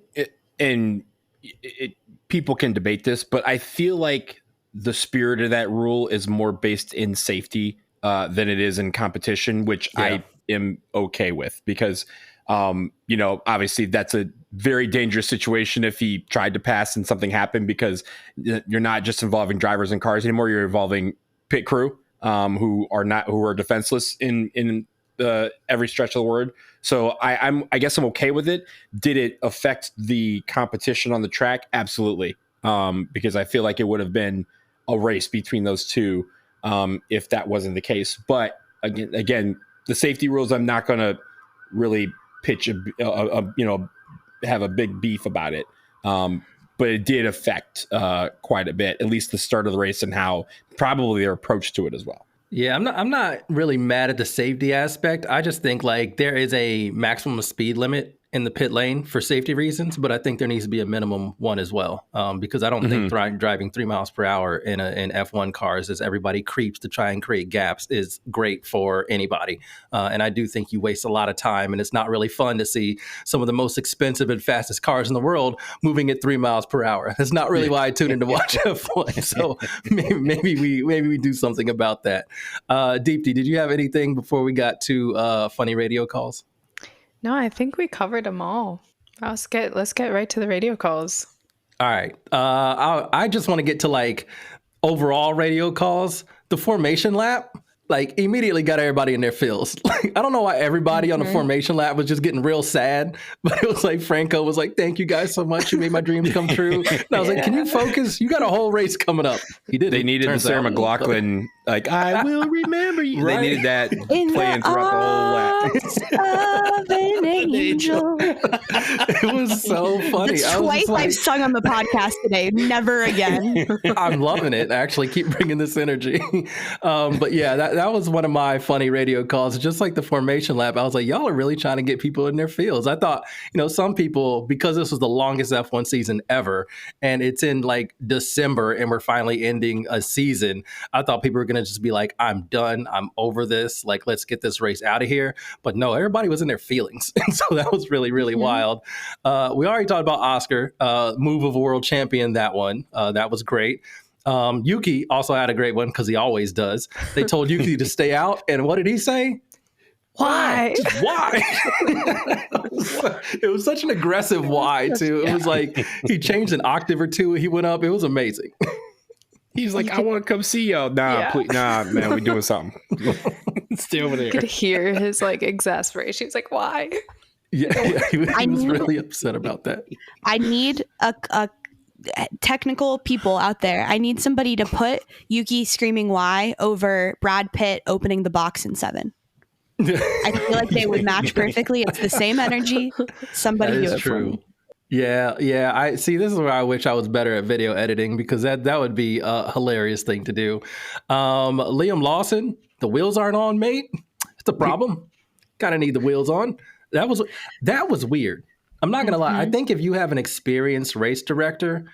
people can debate this, but I feel like the spirit of that rule is more based in safety than it is in competition, which I am okay with because, obviously that's a very dangerous situation if he tried to pass and something happened because you're not just involving drivers and cars anymore. You're involving pit crew who are defenseless in every stretch of the word. So I guess I'm okay with it. Did it affect the competition on the track? Absolutely. Because I feel like it would have been a race between those two if that wasn't the case. But again, the safety rules, I'm not going to really pitch have a big beef about it. But it did affect quite a bit, at least the start of the race and how probably their approach to it as well. Yeah, I'm not really mad at the safety aspect. I just think like there is a maximum speed limit in the pit lane for safety reasons, but I think there needs to be a minimum one as well, because I don't think driving 3 miles per hour in F1 cars as everybody creeps to try and create gaps is great for anybody. And I do think you waste a lot of time, and it's not really fun to see some of the most expensive and fastest cars in the world moving at 3 miles per hour. That's not really why I tune in to watch F1. So maybe we do something about that. Deepti, did you have anything before we got to funny radio calls? No, I think we covered them all. Let's get right to the radio calls. All right. I just want to get to like overall radio calls. The formation lap, like immediately got everybody in their feels. Like I don't know why everybody on the formation lap was just getting real sad, but it was like Franco was like, "Thank you guys so much. You made my dreams come true." And I was like, "Can you focus? You got a whole race coming up." He did. They needed the Sarah McLachlan, like I will remember you. Right. They needed that In playing the throughout the whole lap. arms of an angel. It was so funny. It's I was twice just like, I've sung on the podcast today. Never again. I'm loving it. Actually, keep bringing this energy. But yeah, that was one of my funny radio calls. Just like the formation lap, I was like, y'all are really trying to get people in their fields. I thought, some people, because this was the longest F1 season ever, and it's in like December, and we're finally ending a season, I thought people were going to just be like, I'm done. I'm over this. Like, let's get this race out of here. But no, everybody was in their feelings. And so that was really, really wild. We already talked about Oscar, move of a world champion, that one. That was great. Yuki also had a great one because he always does. They told Yuki to stay out. And what did he say? Why? Why? It was such an aggressive why, too. It was like he changed an octave or two. He went up. It was amazing. He's like, I want to come see y'all. Please, man, we're doing something. Stay over there. You could hear his like exasperation. He's like, "Why?" Yeah, he was really upset about that. I need a technical people out there. I need somebody to put Yuki screaming "why" over Brad Pitt opening the box in 7. I feel like they would match perfectly. It's the same energy. Somebody That do is it for true. me. Yeah. I see. This is where I wish I was better at video editing, because that would be a hilarious thing to do. Liam Lawson, the wheels aren't on, mate. It's a problem. Kind of need the wheels on. That was weird. I'm not gonna lie. I think if you have an experienced race director,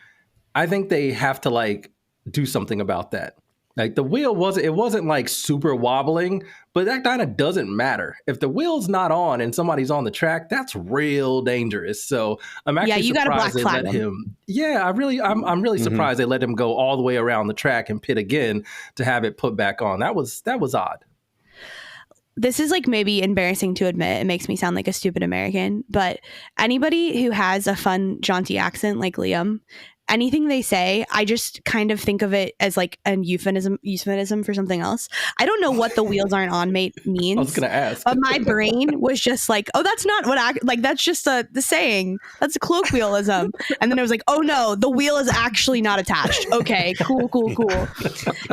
I think they have to like do something about that. Like the wheel wasn't like super wobbling, but that kind of doesn't matter. If the wheel's not on and somebody's on the track, that's real dangerous. So I'm actually you gotta surprised they black let flag him. Yeah, I'm really surprised they let him go all the way around the track and pit again to have it put back on. That was odd. This is like maybe embarrassing to admit. It makes me sound like a stupid American, but anybody who has a fun, jaunty accent like Liam, anything they say, I just kind of think of it as like a euphemism for something else. I don't know what the wheels aren't on, mate means. I was gonna ask, but my brain was just like, oh, that's not what that's just the saying. That's a colloquialism. And then I was like, oh no, the wheel is actually not attached. Okay, cool.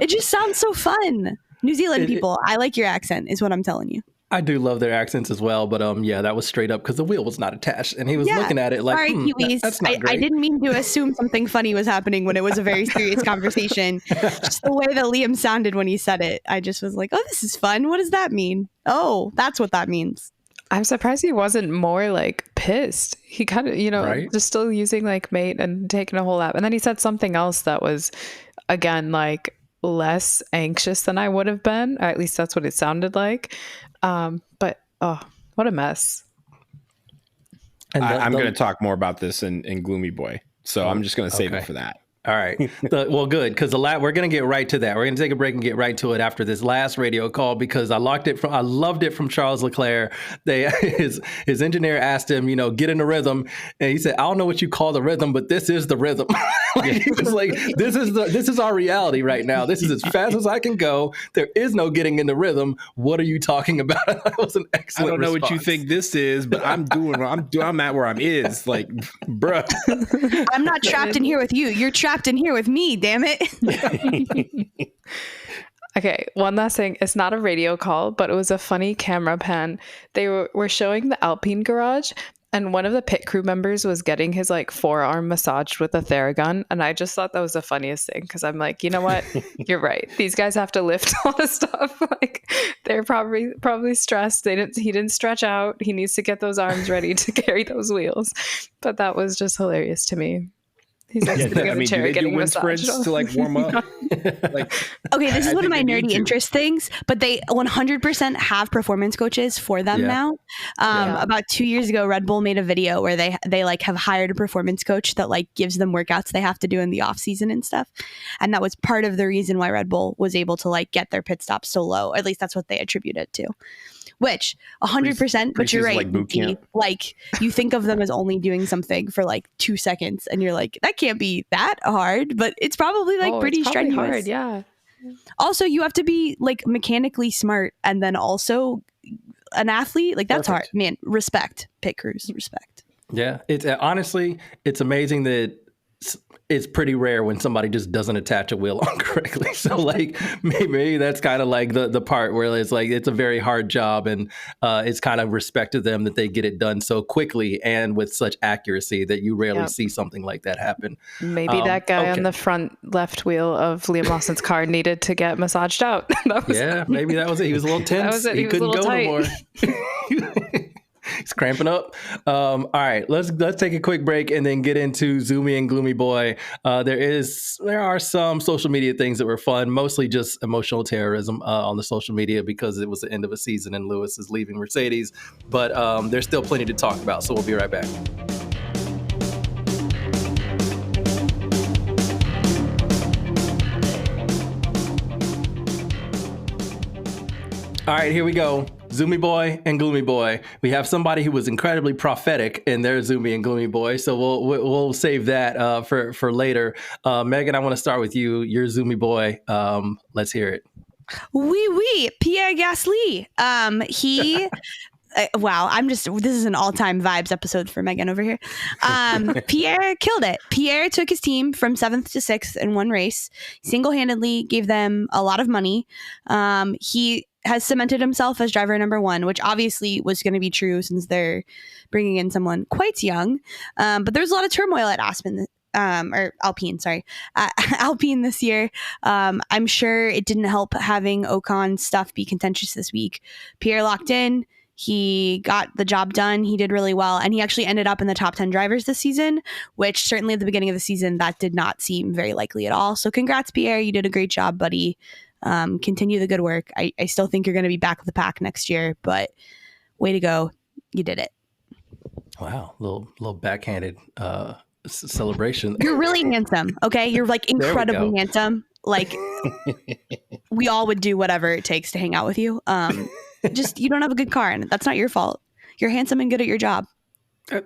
It just sounds so fun. New Zealand people, I like your accent, is what I'm telling you. I do love their accents as well, but yeah, that was straight up because the wheel was not attached, and he was looking at it like, sorry, Kiwis. that's not great. I didn't mean to assume something funny was happening when it was a very serious conversation. Just the way that Liam sounded when he said it, I just was like, oh, this is fun. What does that mean? Oh, that's what that means. I'm surprised he wasn't more like pissed. He kind of, Right? just still using like mate and taking a whole lap. And then he said something else that was, again, like less anxious than I would have been. Or at least that's what it sounded like. But what a mess. And I'm going to talk more about this in Gloomy Boy, so I'm just going to save it for that. All right. Well, good, because we're going to get right to that. We're going to take a break and get right to it after this last radio call, because I loved it from Charles Leclerc. His engineer asked him, get in the rhythm, and he said, "I don't know what you call the rhythm, but this is the rhythm." He was like, "This is our reality right now. This is as fast as I can go. There is no getting in the rhythm. What are you talking about?" That was an excellent. I don't know response. what you think this is, but I'm at where I'm is. Like, bruh. I'm not trapped in here with you. You're trapped in here with me, damn it. Okay, one last thing. It's not a radio call, but it was a funny camera pan. They were showing the Alpine garage, and one of the pit crew members was getting his like forearm massaged with a Theragun, and I just thought that was the funniest thing, because I'm like, you know what? You're right. These guys have to lift all this stuff. Like, they're probably stressed. He didn't stretch out. He needs to get those arms ready to carry those wheels. But that was just hilarious to me. He's like sitting in the chair do they getting do wind massaged. sprints to like warm up? Like, Okay, this is I one of think my they need nerdy to. interest things, but they 100% have performance coaches for them now. About 2 years ago, Red Bull made a video where they like have hired a performance coach that like gives them workouts they have to do in the off season and stuff. And that was part of the reason why Red Bull was able to like get their pit stops so low. At least that's what they attribute it to. Which 100%, but you're Preseason, right. like boot Dee. camp. Like you think of them as only doing something for like 2 seconds, and you're like, that can't be that hard, but it's probably like pretty it's probably strenuous. hard, yeah. Also, you have to be like mechanically smart and then also an athlete. Like that's hard, man. Respect, pit crews, respect. Yeah, it's honestly, it's amazing that it's pretty rare when somebody just doesn't attach a wheel on correctly. So like maybe that's kind of like the part where it's like it's a very hard job, and it's kind of respect to them that they get it done so quickly and with such accuracy that you rarely see something like that happen. Maybe that guy on the front left wheel of Liam Lawson's car needed to get massaged out. Maybe that was it. He was a little tense. That was it. He was a couldn't little go tight. no more. He's cramping up. All right, let's take a quick break and then get into Zoomy and Gloomy Boy. There are some social media things that were fun, mostly just emotional terrorism on the social media because it was the end of a season and Lewis is leaving Mercedes. But there's still plenty to talk about, so we'll be right back. All right, here we go. Zoomy Boy and Gloomy Boy. We have somebody who was incredibly prophetic in their Zoomy and Gloomy Boy, so we'll save that for later. Megan, I want to start with you. You're Zoomy Boy. Let's hear it. Oui, Pierre Gasly. He. Wow, this is an all-time vibes episode for Megan over here. Pierre killed it. Pierre took his team from 7th to 6th in one race, single-handedly gave them a lot of money. He has cemented himself as driver number one, which obviously was going to be true since they're bringing in someone quite young. But there's a lot of turmoil at Alpine this year. I'm sure it didn't help having Ocon's stuff be contentious this week. Pierre locked in. He got the job done. He did really well. And he actually ended up in the top 10 drivers this season, which certainly at the beginning of the season, that did not seem very likely at all. So congrats, Pierre. You did a great job, buddy. Continue the good work. I still think you're going to be back with the pack next year, but way to go. You did it. Wow. Little backhanded celebration. You're really handsome. Okay. You're like incredibly handsome. Like we all would do whatever it takes to hang out with you. Just, you don't have a good car and that's not your fault. You're handsome and good at your job.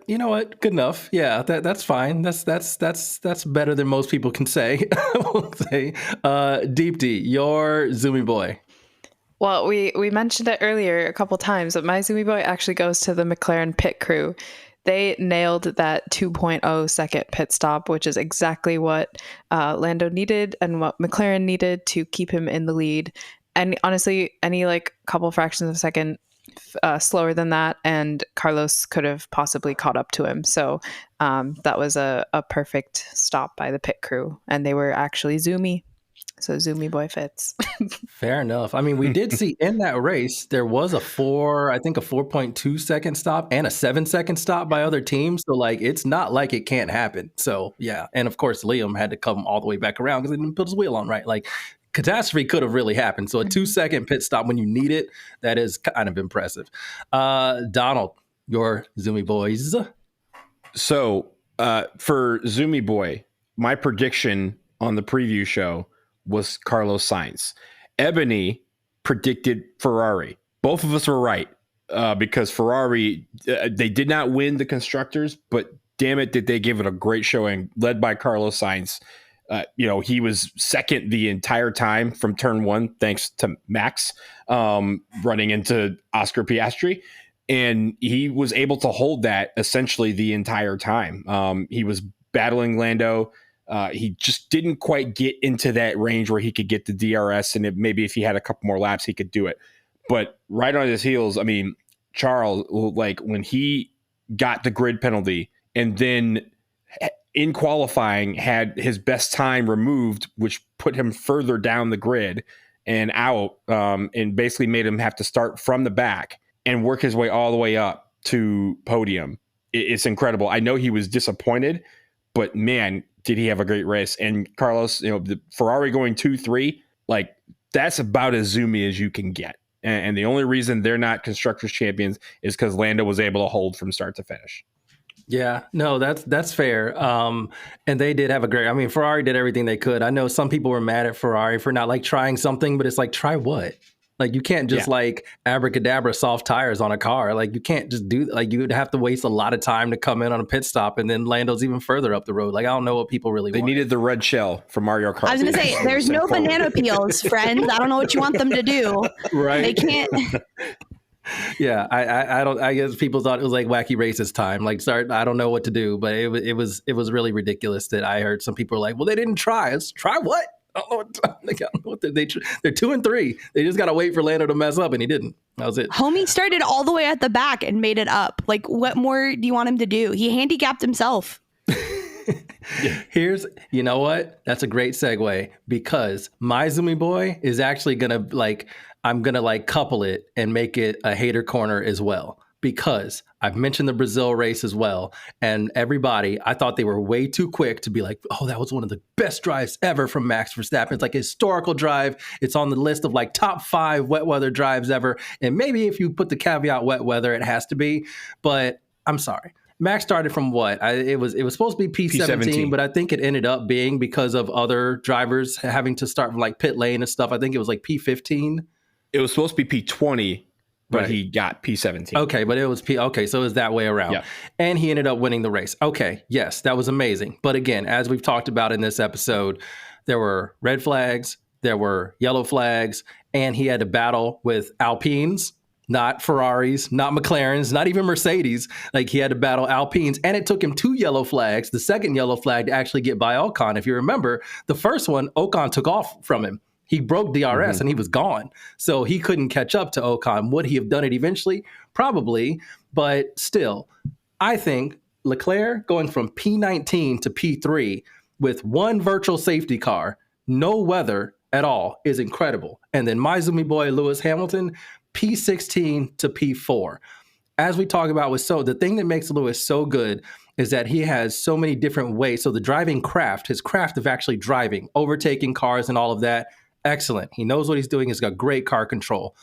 You know what? Good enough. Yeah, that's fine. That's better than most people can say. I will say. Deepti, your Zoomy Boy. Well, we mentioned it earlier a couple times, but my Zoomy Boy actually goes to the McLaren pit crew. They nailed that 2.0 second pit stop, which is exactly what Lando needed and what McLaren needed to keep him in the lead. And honestly, any like couple fractions of a second slower than that, and Carlos could have possibly caught up to him. So that was a perfect stop by the pit crew, and they were actually zoomy. So Zoomy Boy fits. Fair enough. I mean, we did see in that race, there was a 4.2 second stop and a 7 second stop by other teams. So like, it's not like it can't happen. So yeah. And of course, Liam had to come all the way back around because he didn't put his wheel on right. Like, catastrophe could have really happened. So a 2 second pit stop when you need it, that is kind of impressive. Donald, your Zoomy Boys. So for Zoomy Boy, my prediction on the preview show was Carlos Sainz. Ebony predicted Ferrari. Both of us were right because Ferrari, they did not win the constructors, but damn it, did they give it a great showing, led by Carlos Sainz. He was second the entire time from turn one, thanks to Max running into Oscar Piastri. And he was able to hold that essentially the entire time. He was battling Lando. He just didn't quite get into that range where he could get the DRS. And maybe if he had a couple more laps, he could do it. But right on his heels, I mean, Charles, like when he got the grid penalty and then in qualifying had his best time removed, which put him further down the grid and out, and basically made him have to start from the back and work his way all the way up to podium. It's incredible. I know he was disappointed, but man, did he have a great race. And Carlos, the Ferrari going 2-3, like that's about as zoomy as you can get. And the only reason they're not constructors champions is because Lando was able to hold from start to finish. Yeah, no, that's fair. And they did have Ferrari did everything they could. I know some people were mad at Ferrari for not like trying something, but it's like, try what? Like you can't just like abracadabra soft tires on a car. Like you can't just do like you would have to waste a lot of time to come in on a pit stop, and then Lando's even further up the road. Like I don't know what people really want. They needed the red shell from Mario Kart. I was going to say, there's no banana peels, friends. I don't know what you want them to do. Right? They can't. Yeah, I don't. I guess people thought it was like wacky racist time. Like, sorry, I don't know what to do, but it was really ridiculous that I heard some people were like, "Well, they didn't try. Try what? I don't know what they're 2 and 3. They just got to wait for Lando to mess up, and he didn't. That was it. Homie started all the way at the back and made it up. Like, what more do you want him to do? He handicapped himself. You know what? That's a great segue because my Zoomy Boy is actually gonna I'm gonna couple it and make it a hater corner as well. Because I've mentioned the Brazil race as well. And everybody, I thought they were way too quick to be like, oh, that was one of the best drives ever from Max Verstappen. It's like a historical drive. It's on the list of like top 5 wet weather drives ever. And maybe if you put the caveat wet weather, it has to be. But I'm sorry. Max started from what? It was supposed to be P17, but I think it ended up being because of other drivers having to start from like pit lane and stuff. I think it was like P15. It was supposed to be P20. But he got P17. Okay, but it was Okay, so it was that way around. Yeah. And he ended up winning the race. Okay, yes, that was amazing. But again, as we've talked about in this episode, there were red flags, there were yellow flags, and he had to battle with Alpines, not Ferraris, not McLarens, not even Mercedes. Like he had to battle Alpines, and it took him 2 yellow flags, the second yellow flag to actually get by Ocon. If you remember, the first one, Ocon took off from him. He broke DRS and he was gone. So he couldn't catch up to Ocon. Would he have done it eventually? Probably. But still, I think Leclerc going from P19 to P3 with one virtual safety car, no weather at all, is incredible. And then my Zoomy boy, Lewis Hamilton, P16 to P4. As we talk about the thing that makes Lewis so good is that he has so many different ways. So the driving craft, his craft of actually driving, overtaking cars and all of that, excellent. He knows what he's doing. He's got great car control.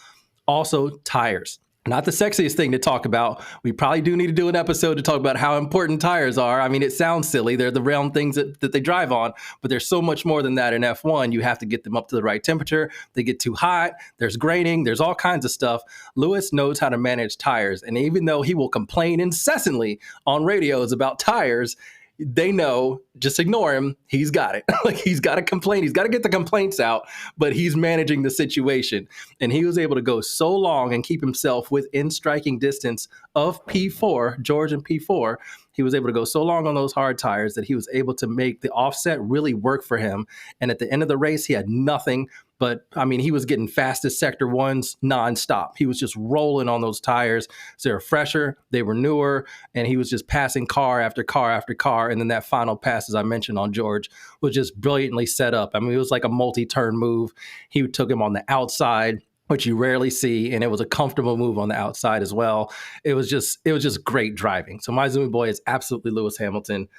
Also, tires. Not the sexiest thing to talk about. We probably do need to do an episode to talk about how important tires are. I mean, it sounds silly. They're the round things that they drive on, but there's so much more than that in F1. You have to get them up to the right temperature. They get too hot. There's graining. There's all kinds of stuff. Lewis knows how to manage tires. And even though he will complain incessantly on radios about tires, they know, just ignore him. He's got it. Like, he's got to complain. He's got to get the complaints out, but he's managing the situation. And he was able to go so long and keep himself within striking distance of P4, George and P4. He was able to go so long on those hard tires that he was able to make the offset really work for him. And at the end of the race, he had nothing but, I mean, he was getting fastest sector ones nonstop. He was just rolling on those tires. So they were fresher, they were newer, and he was just passing car after car after car. And then that final pass, as I mentioned on George, was just brilliantly set up. I mean, it was like a multi-turn move. He took him on the outside, which you rarely see, and it was a comfortable move on the outside as well. It was just great driving. So my Zoomy boy is absolutely Lewis Hamilton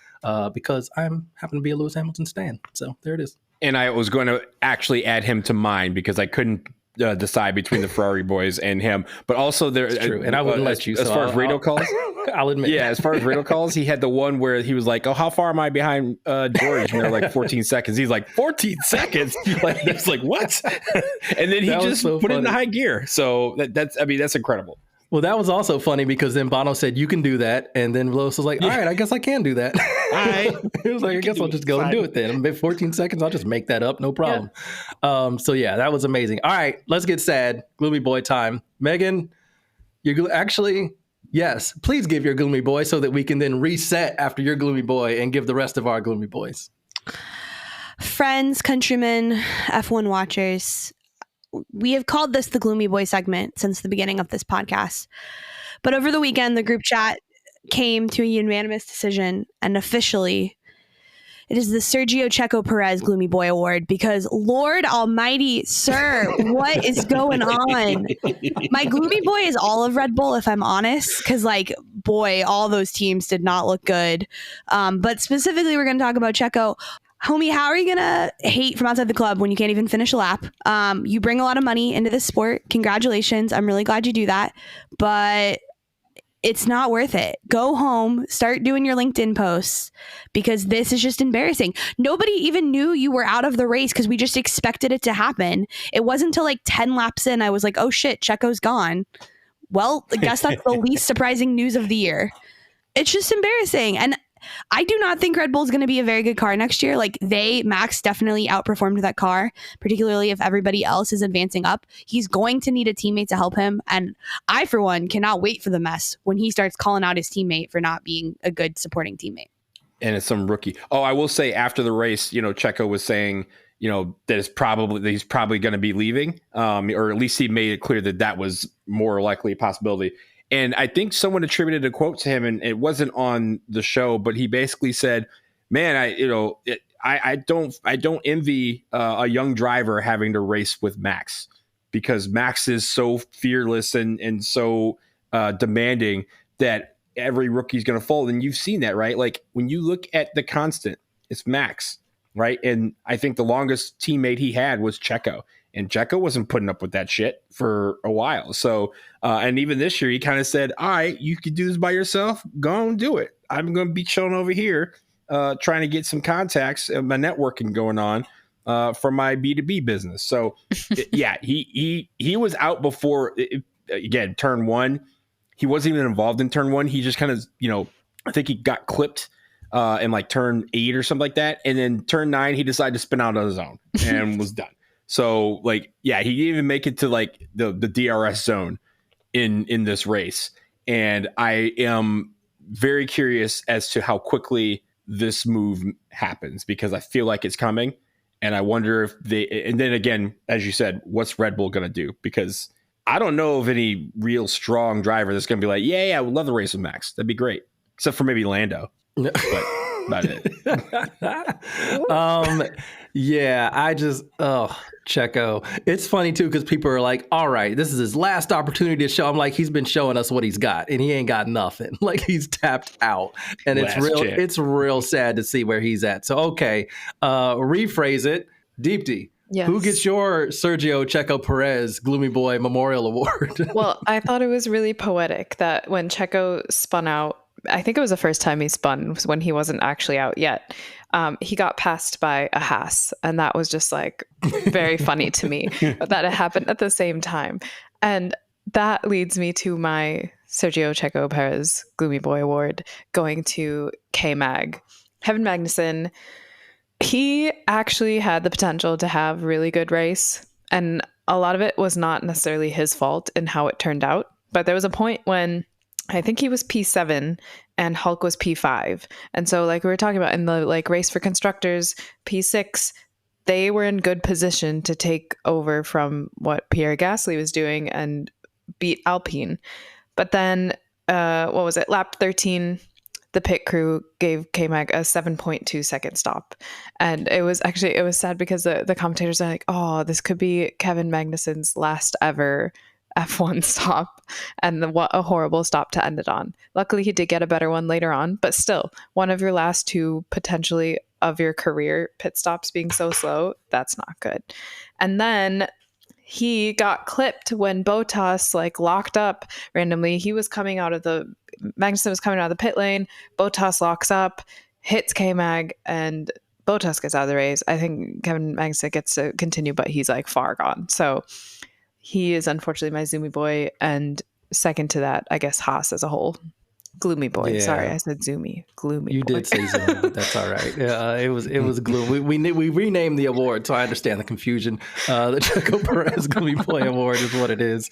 because I happen to be a Lewis Hamilton stan. So there it is. And I was going to actually add him to mine because I couldn't decide between the Ferrari boys and him. But also there, it's true, and I wouldn't let you. As far as radio calls, I'll admit. Yeah, as far as radio calls, he had the one where he was like, "Oh, how far am I behind George?" And they're like 14 seconds. He's like 14 seconds. Like it's like what? And then he just put it in high gear. So that's incredible. Well, that was also funny because then Bono said, "You can do that." And then Lewis was like, "All right, I guess I can do that." All right. He was like, "I guess I'll just go and do it then. I'm 14 seconds. I'll just make that up. No problem." Yeah. So, yeah, that was amazing. All right, let's get sad. Gloomy boy time. Megan, yes, please give your gloomy boy so that we can then reset after your gloomy boy and give the rest of our gloomy boys. Friends, countrymen, F1 watchers, we have called this the Gloomy Boy segment since the beginning of this podcast. But over the weekend, the group chat came to a unanimous decision, and officially, it is the Sergio Checo Perez Gloomy Boy Award because, Lord Almighty, sir, what is going on? My Gloomy Boy is all of Red Bull, if I'm honest, because, boy, all those teams did not look good. But specifically, we're going to talk about Checo. Homie, how are you going to hate from outside the club when you can't even finish a lap? You bring a lot of money into this sport. Congratulations. I'm really glad you do that. But it's not worth it. Go home, start doing your LinkedIn posts because this is just embarrassing. Nobody even knew you were out of the race because we just expected it to happen. It wasn't until 10 laps in, I was like, oh shit, Checo's gone. Well, I guess that's the least surprising news of the year. It's just embarrassing. And I do not think Red Bull is going to be a very good car next year. Max definitely outperformed that car, particularly if everybody else is advancing up. He's going to need a teammate to help him. And I, for one, cannot wait for the mess when he starts calling out his teammate for not being a good supporting teammate. And it's some rookie. Oh, I will say after the race, Checo was saying, that he's probably going to be leaving, or at least he made it clear that was more likely a possibility. And I think someone attributed a quote to him, and it wasn't on the show, but he basically said, "Man, I don't envy a young driver having to race with Max because Max is so fearless and so demanding that every rookie's going to fold." And you've seen that, right? Like when you look at the constant, it's Max, right? And I think the longest teammate he had was Checo. And Checo wasn't putting up with that shit for a while. So, and even this year, he kind of said, all right, you could do this by yourself. Go and do it. I'm going to be chilling over here, trying to get some contacts and my networking going on for my B2B business. So, yeah, he was out before, again, turn one. He wasn't even involved in turn one. He just kind of, I think he got clipped in turn 8 or something like that. And then turn 9, he decided to spin out on his own and was done. So, he didn't even make it to the DRS zone in this race. And I am very curious as to how quickly this move happens because I feel like it's coming. And I wonder if and then again, as you said, what's Red Bull going to do? Because I don't know of any real strong driver that's going to be like, yeah, I would love to race with Max. That'd be great. Except for maybe Lando. But about it. Yeah, Checo. It's funny too because people are like, "All right, this is his last opportunity to show." I'm like, he's been showing us what he's got, and he ain't got nothing. Like he's tapped out, and it's real sad to see where he's at. So okay, rephrase it, Deepti. Yes. Who gets your Sergio Checo Perez Gloomy Boy Memorial Award? Well, I thought it was really poetic that when Checo spun out, I think it was the first time he spun was when he wasn't actually out yet. He got passed by a Haas, and that was just like very funny to me that it happened at the same time. And that leads me to my Sergio Checo Perez Gloomy Boy Award going to K-Mag. Kevin Magnussen, he actually had the potential to have a really good race, and a lot of it was not necessarily his fault in how it turned out. But there was a point when I think he was P7 and Hulk was P5. And so like we were talking about in the like race for constructors, P6, they were in good position to take over from what Pierre Gasly was doing and beat Alpine. But then, what was it? Lap 13, the pit crew gave K-Mag a 7.2 second stop. And it was sad because the commentators are like, oh, this could be Kevin Magnussen's last ever F1 stop, and what a horrible stop to end it on. Luckily he did get a better one later on, but still one of your last two potentially of your career pit stops being so slow, that's not good. And then he got clipped when Bottas like locked up randomly. Magnussen was coming out of the pit lane, Bottas locks up, hits K-Mag, and Bottas gets out of the race. I think Kevin Magnussen gets to continue, but he's like far gone. So he is unfortunately my Zoomy Boy, and second to that, I guess Haas as a whole. Gloomy Boy. Yeah. Sorry, I said Zoomy. Gloomy. You Boy. did say Zoomy, but that's all right. It was Gloom. We renamed the award, so I understand the confusion. The Checo Perez Gloomy Boy Award is what it is.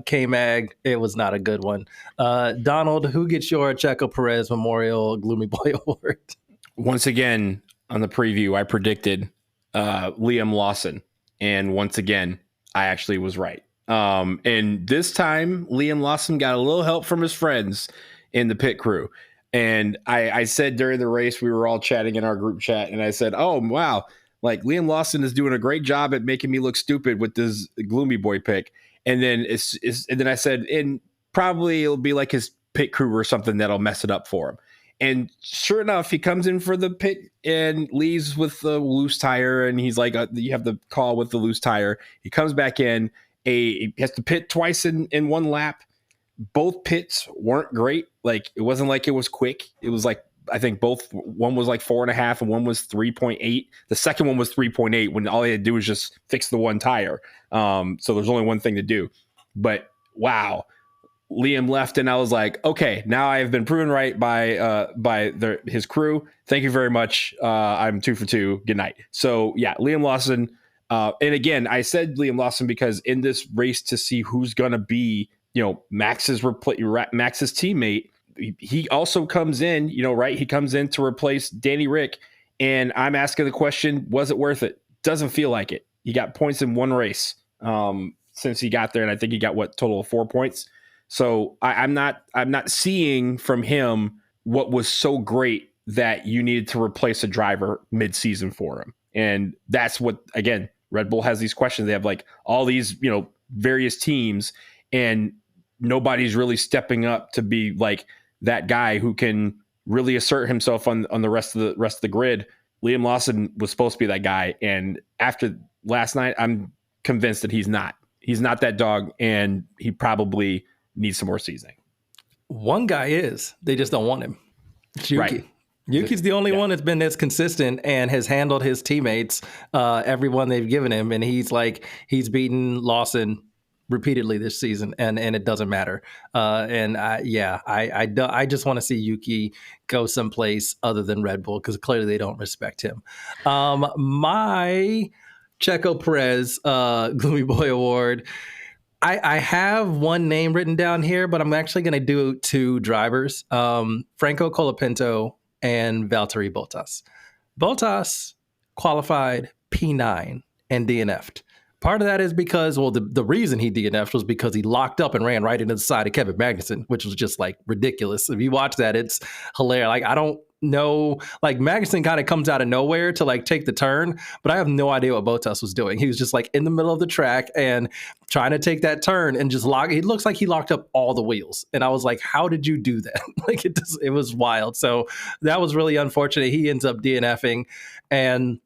K-Mag, it was not a good one. Donald, who gets your Checo Perez Memorial Gloomy Boy Award? Once again, on the preview, I predicted Liam Lawson. And once again, I actually was right. And this time, Liam Lawson got a little help from his friends in the pit crew. And I said during the race, we were all chatting in our group chat, and I said, oh, wow, like Liam Lawson is doing a great job at making me look stupid with this Gloomy Boy pick. And then and then I said, and probably it'll be like his pit crew or something that'll mess it up for him. And sure enough, he comes in for the pit and leaves with the loose tire. And he's like, you have the call with the loose tire. He comes back in. He has to pit twice in one lap. Both pits weren't great. Like, it wasn't like it was quick. It was like, I think one was like 4.5 and one was 3.8. The second one was 3.8 when all he had to do was just fix the one tire. So there's only one thing to do. But wow. Liam left, and I was like, okay, now I have been proven right by his crew. Thank you very much. I'm 2 for 2. Good night. So yeah, Liam Lawson. And again, I said Liam Lawson because in this race to see who's gonna be, Max's teammate, he also comes in, right? He comes in to replace Danny Rick, and I'm asking the question: was it worth it? Doesn't feel like it. He got points in one race since he got there, and I think he got total of 4 points. So I'm not seeing from him what was so great that you needed to replace a driver mid-season for him. And that's what, again, Red Bull has these questions. They have like all these, various teams, and nobody's really stepping up to be like that guy who can really assert himself on the rest of the grid. Liam Lawson was supposed to be that guy. And after last night, I'm convinced that he's not that dog, and he probably needs some more seasoning. One guy is. They just don't want him. It's Yuki. Right. Yuki's the only one that's been this consistent and has handled his teammates, everyone they've given him, and he's beaten Lawson repeatedly this season, and it doesn't matter. I just want to see Yuki go someplace other than Red Bull because clearly they don't respect him. My Checo Perez Gloomy Boy Award. I have one name written down here, but I'm actually going to do 2 drivers, Franco Colapinto and Valtteri Bottas. Bottas qualified P9 and DNF'd. Part of that is because, well, the reason he DNF'd was because he locked up and ran right into the side of Kevin Magnussen, which was just like ridiculous. If you watch that, it's hilarious. Like, I don't know, like Magnussen kind of comes out of nowhere to like take the turn, but I have no idea what Bottas was doing. He was just like in the middle of the track and trying to take that turn and just it looks like he locked up all the wheels. And I was like, how did you do that? Like it was wild. So that was really unfortunate. He ends up DNFing, and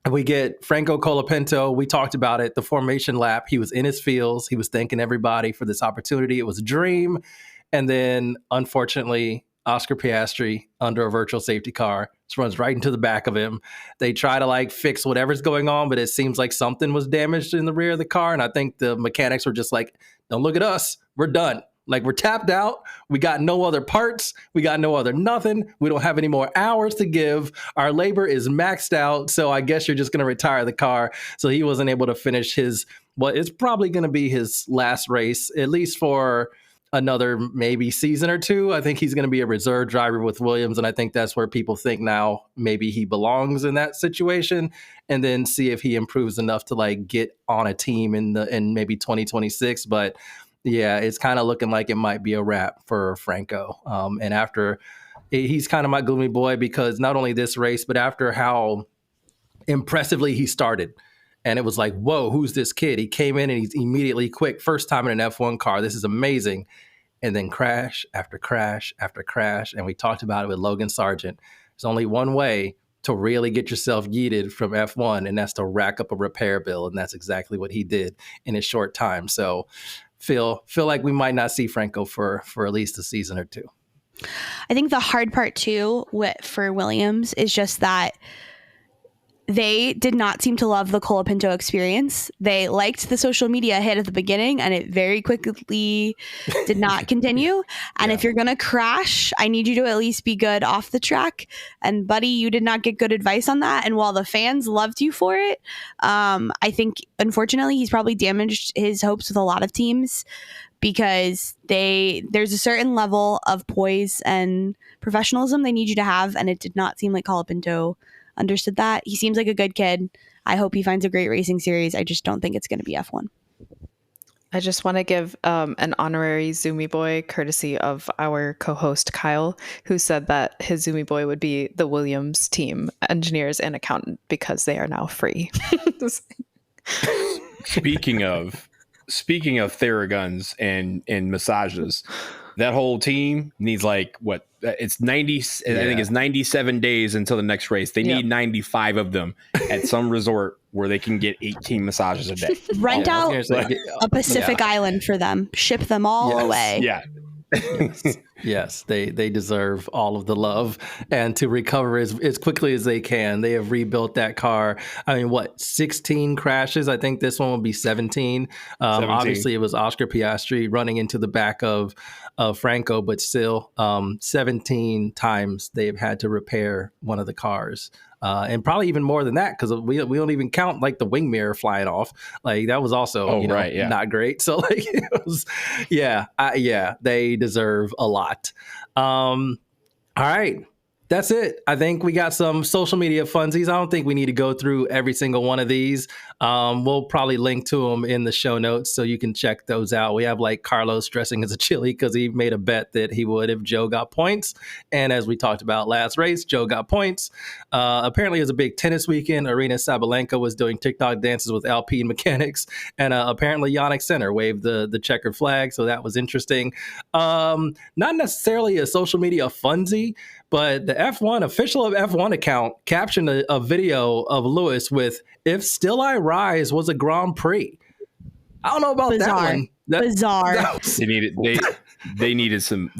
we get Franco Colapinto. We talked about it. The formation lap, he was in his feels. He was thanking everybody for this opportunity. It was a dream. And then unfortunately, Oscar Piastri under a virtual safety car just runs right into the back of him. They try to like fix whatever's going on, but it seems like something was damaged in the rear of the car. And I think the mechanics were just like, don't look at us. We're done. Like, we're tapped out. We got no other parts. We got no other nothing. We don't have any more hours to give. Our labor is maxed out. So I guess you're just going to retire the car. So he wasn't able to finish it's probably going to be his last race, at least for another maybe season or two. I think he's going to be a reserve driver with Williams, and I think that's where people think now maybe he belongs in that situation, and then see if he improves enough to like get on a team in maybe 2026. But yeah, it's kind of looking like it might be a wrap for Franco. And after, he's kind of my gloomy boy because not only this race, but after how impressively he started. And it was like, whoa, who's this kid? He came in and he's immediately quick. First time in an F1 car. This is amazing. And then crash after crash after crash. And we talked about it with Logan Sargent. There's only one way to really get yourself yeeted from F1, and that's to rack up a repair bill. And that's exactly what he did in a short time. So feel like we might not see Franco for at least a season or two. I think the hard part too for Williams is just that they did not seem to love the Colapinto experience. They liked the social media hit at the beginning, and it very quickly did not continue. And if you're going to crash, I need you to at least be good off the track. And buddy, you did not get good advice on that. And while the fans loved you for it, I think, unfortunately, he's probably damaged his hopes with a lot of teams because there's a certain level of poise and professionalism they need you to have. And it did not seem like Colapinto understood that. He seems like a good kid. I hope he finds a great racing series. I just don't think it's going to be F1. I just want to give an honorary Zoomy Boy courtesy of our co-host Kyle, who said that his Zoomy Boy would be the Williams team engineers and accountant because they are now free. Speaking of Theraguns and massages, that whole team needs like what? It's 90. I think it's 97 days until the next race. They need 95 of them at some resort where they can get 18 massages a day. Rent out a Pacific island for them. Ship them all away. Yeah. Yes, they deserve all of the love and to recover as quickly as they can. They have rebuilt that car. I mean, 16 crashes? I think this one will be 17. 17. Obviously, it was Oscar Piastri running into the back of Franco, but still 17 times they've had to repair one of the cars. And probably even more than that because we don't even count like the wing mirror flying off. Like that was also not great. So like it was, they deserve a lot. All right. That's it. I think we got some social media funsies. I don't think we need to go through every single one of these. We'll probably link to them in the show notes so you can check those out. We have like Carlos dressing as a chili because he made a bet that he would if Joe got points. And as we talked about last race, Joe got points. Apparently it was a big tennis weekend. Arina Sabalenka was doing TikTok dances with Alpine mechanics. And apparently Yannick Sinner waved the checkered flag. So that was interesting. Not necessarily a social media funsie, but the official F1 account captioned a video of Lewis with "If Still I Rise was a Grand Prix." I don't know about that one. Bizarre. They needed some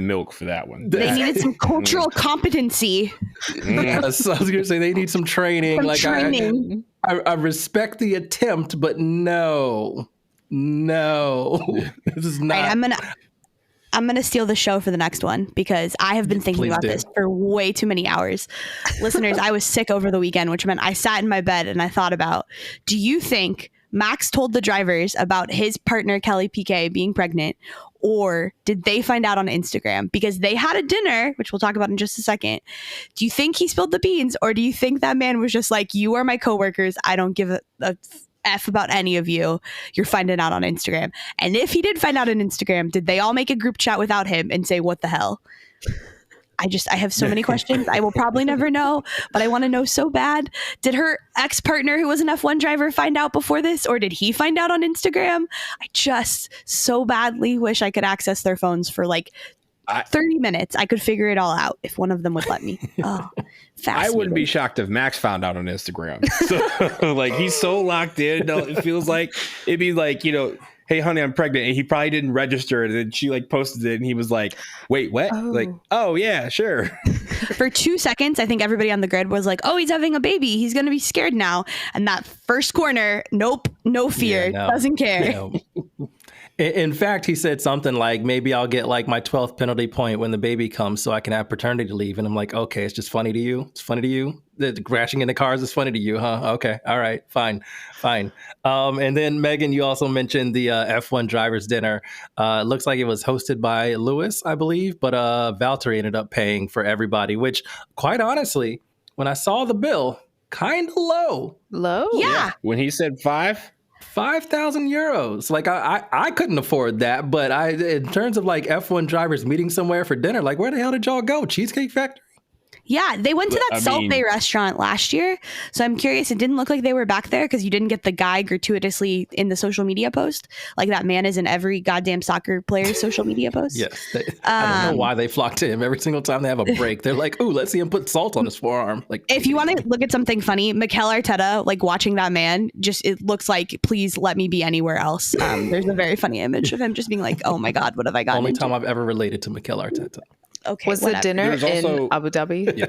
milk for that one. They needed some cultural competency. Yes, I was gonna say they need some training. I respect the attempt, but no, this is not. Right, I'm going to steal the show for the next one because I have been thinking about this for way too many hours. Listeners, I was sick over the weekend, which meant I sat in my bed and I thought about, do you think Max told the drivers about his partner, Kelly Piquet, being pregnant, or did they find out on Instagram? Because they had a dinner, which we'll talk about in just a second. Do you think he spilled the beans, or do you think that man was just like, you are my coworkers, I don't give a F about any of you, you're finding out on Instagram? And if he did find out on Instagram, did they all make a group chat without him and say, what the hell? I have so many questions. I will probably never know, but I want to know so bad. Did her ex-partner, who was an F1 driver, find out before this, or did he find out on Instagram? I just so badly wish I could access their phones for like 30 minutes. I could figure it all out if one of them would let me. Oh, I wouldn't be shocked if Max found out on Instagram. So, like, he's so locked in. It feels like it'd be like, hey, honey, I'm pregnant. And he probably didn't register it. And she like posted it and he was like, wait, what? Like, oh, yeah, sure. For 2 seconds, I think everybody on the grid was like, oh, he's having a baby. He's going to be scared now. And that first corner, nope, no fear, doesn't care. No. In fact, he said something like, maybe I'll get like my 12th penalty point when the baby comes so I can have paternity leave. And I'm like, okay, it's just funny to you. It's funny to you. The crashing into cars is funny to you, huh? Okay. All right. Fine. And then Meghan, you also mentioned the F1 drivers dinner. Looks like it was hosted by Lewis, I believe, but Valtteri ended up paying for everybody, which quite honestly, when I saw the bill, kind of low. Low? Yeah. When he said 5,000 euros. Like I couldn't afford that, but in terms of like F1 drivers meeting somewhere for dinner, like where the hell did y'all go? Cheesecake Factory? Yeah, they went to that Salt Bay restaurant last year. So I'm curious. It didn't look like they were back there because you didn't get the guy gratuitously in the social media post. Like that man is in every goddamn soccer player's social media post. Yes. I don't know why they flock to him every single time they have a break. They're like, ooh, let's see him put salt on his forearm. Like, if you want to look at something funny, Mikel Arteta, like watching that man, just it looks like, please let me be anywhere else. There's a very funny image of him just being like, oh my God, what have I gotten Only into? time I've ever related to Mikel Arteta. Okay, was whatever. the dinner also, in Abu Dhabi? Yeah.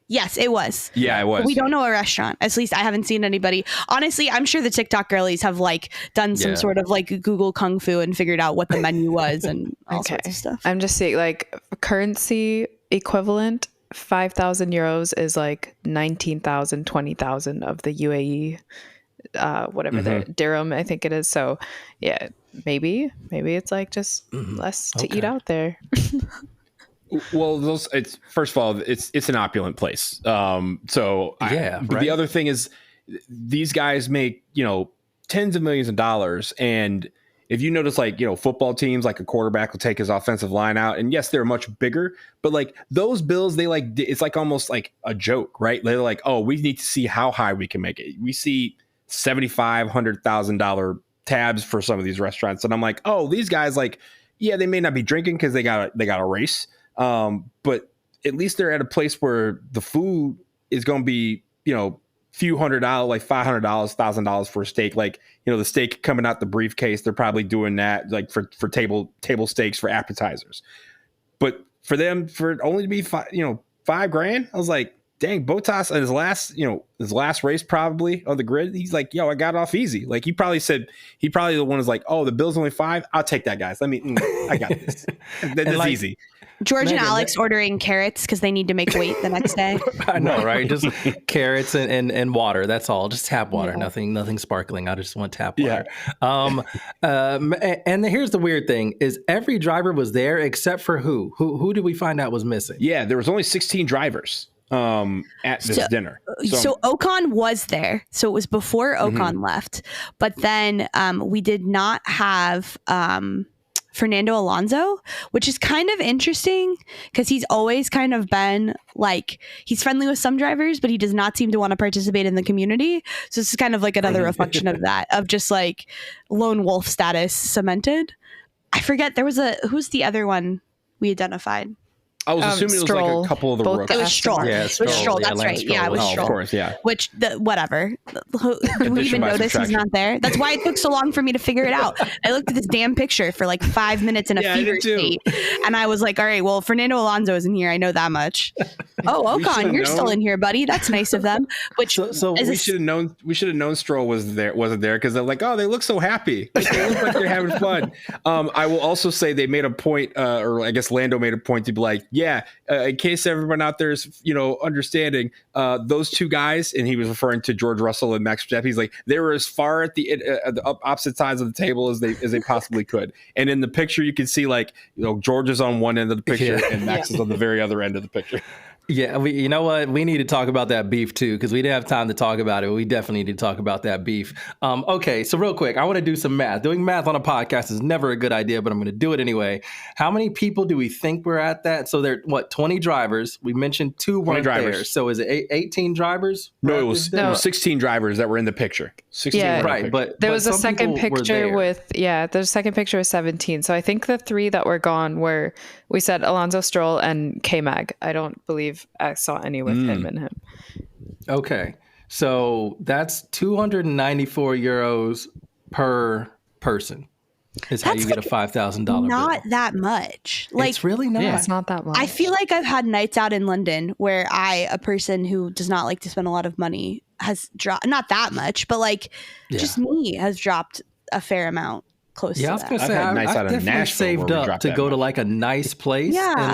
Yes, it was. Yeah, it was. We don't know a restaurant. At least I haven't seen anybody. Honestly, I'm sure the TikTok girlies have like done some sort of like Google Kung Fu and figured out what the menu was and all sorts of stuff. I'm just saying, like, currency equivalent, 5,000 euros is like 19,000, 20,000 of the UAE, whatever the dirham, I think it is. So yeah, maybe it's like just less to eat out there. Well, it's first of all, it's an opulent place. But the other thing is, these guys make tens of millions of dollars, and if you notice, like football teams, like a quarterback will take his offensive line out, and yes, they're much bigger, but like those bills, they like it's like almost like a joke, right? They're like, oh, we need to see how high we can make it. We see $75,000-$100,000 tabs for some of these restaurants, and I'm like, oh, these guys, like, yeah, they may not be drinking because they got a race. But at least they're at a place where the food is going to be, few $100, like $500, $1,000 for a steak. Like, the steak coming out the briefcase, they're probably doing that like for table steaks for appetizers. But for them, for only to be $5,000, I was like, dang, Bottas at his last race probably on the grid, he's like, yo, I got off easy. Like he probably the one is like, oh, the bill's only $5,000. I'll take that, guys. I got this. That's easy. George and Alex ordering carrots because they need to make weight the next day. I know, right? Just carrots and water. That's all. Just tap water. Yeah. Nothing sparkling. I just want tap water. Yeah. And here's the weird thing: is every driver was there except for who? Who did we find out was missing? Yeah, there was only 16 drivers at this dinner. So Ocon was there. So it was before Ocon left. But then we did not have Fernando Alonso, which is kind of interesting because he's always kind of been like, he's friendly with some drivers, but he does not seem to want to participate in the community. So this is kind of like another reflection of that, of just like lone wolf status cemented. I forget, who's the other one we identified? I was assuming Stroll. It was like a couple of the rookies. It was Stroll. Yeah, It was Stroll. That's right. Stroll. Yeah, it was Stroll. Of course, yeah. Which, whatever. Do we even notice he's not there? That's why it took so long for me to figure it out. I looked at this damn picture for like 5 minutes in a fever state. And I was like, all right, well, Fernando Alonso isn't here. I know that much. Oh, Ocon, you're still in here, buddy. That's nice of them. Which so we should have known Stroll wasn't there because they're like, oh, they look so happy. Like, they look like they're having fun. I will also say they made a point, or I guess Lando made a point to be like, Yeah, in case everyone out there is, understanding, those two guys, and he was referring to George Russell and Max Verstappen. He's like, they were as far at the opposite sides of the table as they possibly could. And in the picture, you can see George is on one end of the picture and Max is on the very other end of the picture. Yeah, you know what? We need to talk about that beef too, because we didn't have time to talk about it. We definitely need to talk about that beef. Okay, so real quick, I want to do some math. Doing math on a podcast is never a good idea, but I'm going to do it anyway. How many people do we think we're at that? So there, 20 drivers? We mentioned 2 weren't there. So is it 18 drivers? No, it was 16 drivers that were in the picture. 16 Yeah, right. But there was a second picture with there's a second picture with 17. So I think the 3 that were gone were, we said Alonso Stroll and K-Mag. I don't believe I saw any with him and him. Okay. So that's 294 euros per person is how you get a $5,000 bill. Not that much. It's really not. Yeah, it's not that much. I feel like I've had nights out in London where a person who does not like to spend a lot of money, has dropped, not that much, but just me, has dropped a fair amount. Close to I was that. gonna say I've definitely Nashville saved up to go to a nice place. Yeah. And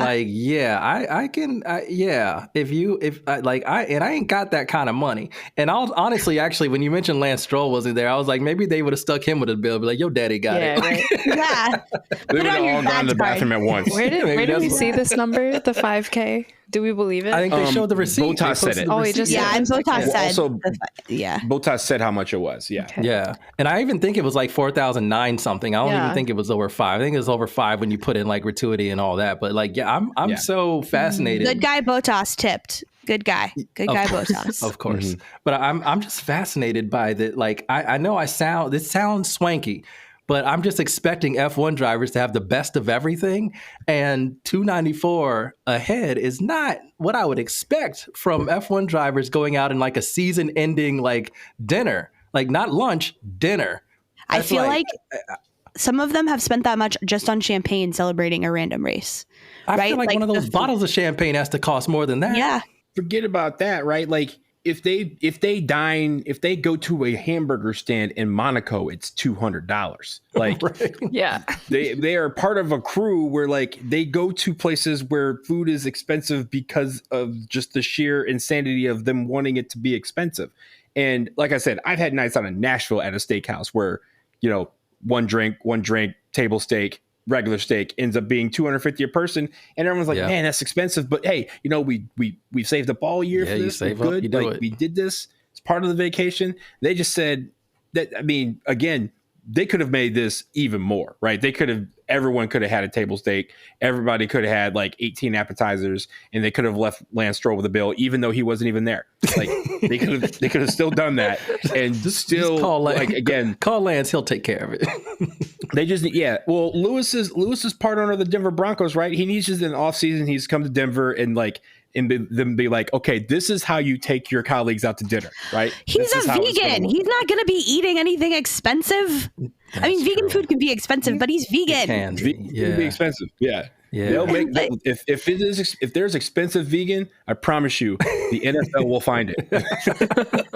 I can if I ain't got that kind of money. And I'll honestly, actually, when you mentioned Lance Stroll wasn't there, I was like, maybe they would have stuck him with a bill, be like, your daddy got it. Right. Yeah. They would have all gone to the bathroom at once. Where did we see this number, the 5K? Do we believe it? I think they showed the receipt. Botas said it. Oh, he just said And Botas said. Also, yeah. Botas said how much it was. Yeah. Okay. Yeah. And I even think it was 4,009 something. I don't even think it was over 5. I think it was over 5 when you put in gratuity and all that. But I'm so fascinated. Good guy Botas tipped. Good guy. Good guy Botas. Of course. But I'm just fascinated by that. I know this sounds swanky, but I'm just expecting F1 drivers to have the best of everything. And 294 ahead is not what I would expect from F1 drivers going out in a season ending dinner, not lunch, dinner. I feel like some of them have spent that much just on champagne celebrating a random race. I right? feel like one of those bottles of champagne has to cost more than that. Yeah. Forget about that, right? If they go to a hamburger stand in Monaco, it's $200. Right. Yeah. They are part of a crew where they go to places where food is expensive because of just the sheer insanity of them wanting it to be expensive. And like I said, I've had nights out in Nashville at a steakhouse where, one drink, table steak, regular steak ends up being $250 a person, and everyone's like, man, that's expensive. But hey, we saved up all year for this. You save We're up, good. you do it. We did this. It's part of the vacation. They just said that. I mean, again, they could have made this even more, right? Everyone could have had a table steak. Everybody could have had 18 appetizers, and they could have left Lance Stroll with a bill, even though he wasn't even there. They could have still done that, and just call again, call Lance, he'll take care of it. They just Well, Lewis is part owner of the Denver Broncos, right? He needs just in the offseason, he's come to Denver and be like, okay, this is how you take your colleagues out to dinner, right? He's a vegan. He's not going to be eating anything expensive. Vegan food can be expensive, but he's vegan. Vegan can be expensive. Yeah. They'll make if there's expensive vegan, I promise you, the NFL will find it.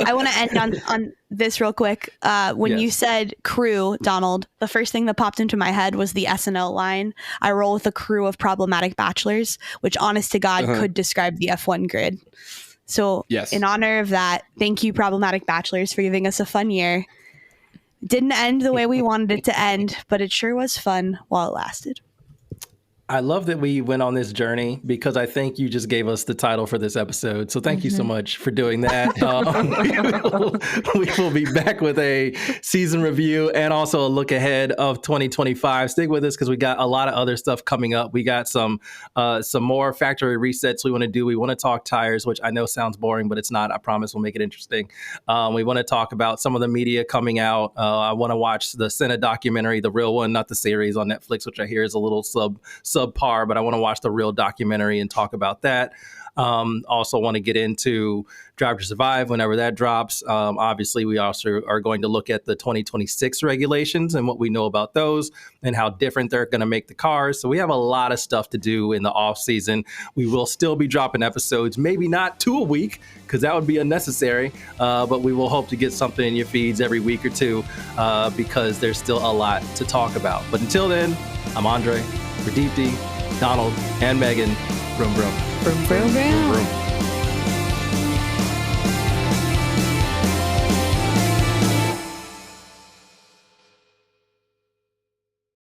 I want to end on this real quick. When you said crew, Donald, the first thing that popped into my head was the SNL line, "I roll with a crew of problematic bachelors," which, honest to God, could describe the F1 grid. So, in honor of that, thank you, problematic bachelors, for giving us a fun year. Didn't end the way we wanted it to end, but it sure was fun while it lasted. I love that we went on this journey because I think you just gave us the title for this episode. So thank you so much for doing that. We will be back with a season review and also a look ahead of 2025. Stick with us because we got a lot of other stuff coming up. We got some more factory resets we want to do. We want to talk tires, which I know sounds boring, but it's not. I promise we'll make it interesting. We want to talk about some of the media coming out. I want to watch the Senna documentary, the real one, not the series on Netflix, which I hear is a little subpar, but I want to watch the real documentary and talk about that. Also want to get into Drive to Survive whenever that drops. Obviously, we also are going to look at the 2026 regulations and what we know about those and how different they're going to make the cars. So we have a lot of stuff to do in the off season. We will still be dropping episodes, maybe not 2 a week because that would be unnecessary, but we will hope to get something in your feeds every week or two because there's still a lot to talk about. But until then, I'm André, for Deepti, Donald, and Meghan. Vroom, vroom. Vroom, vroom, vroom. Vroom.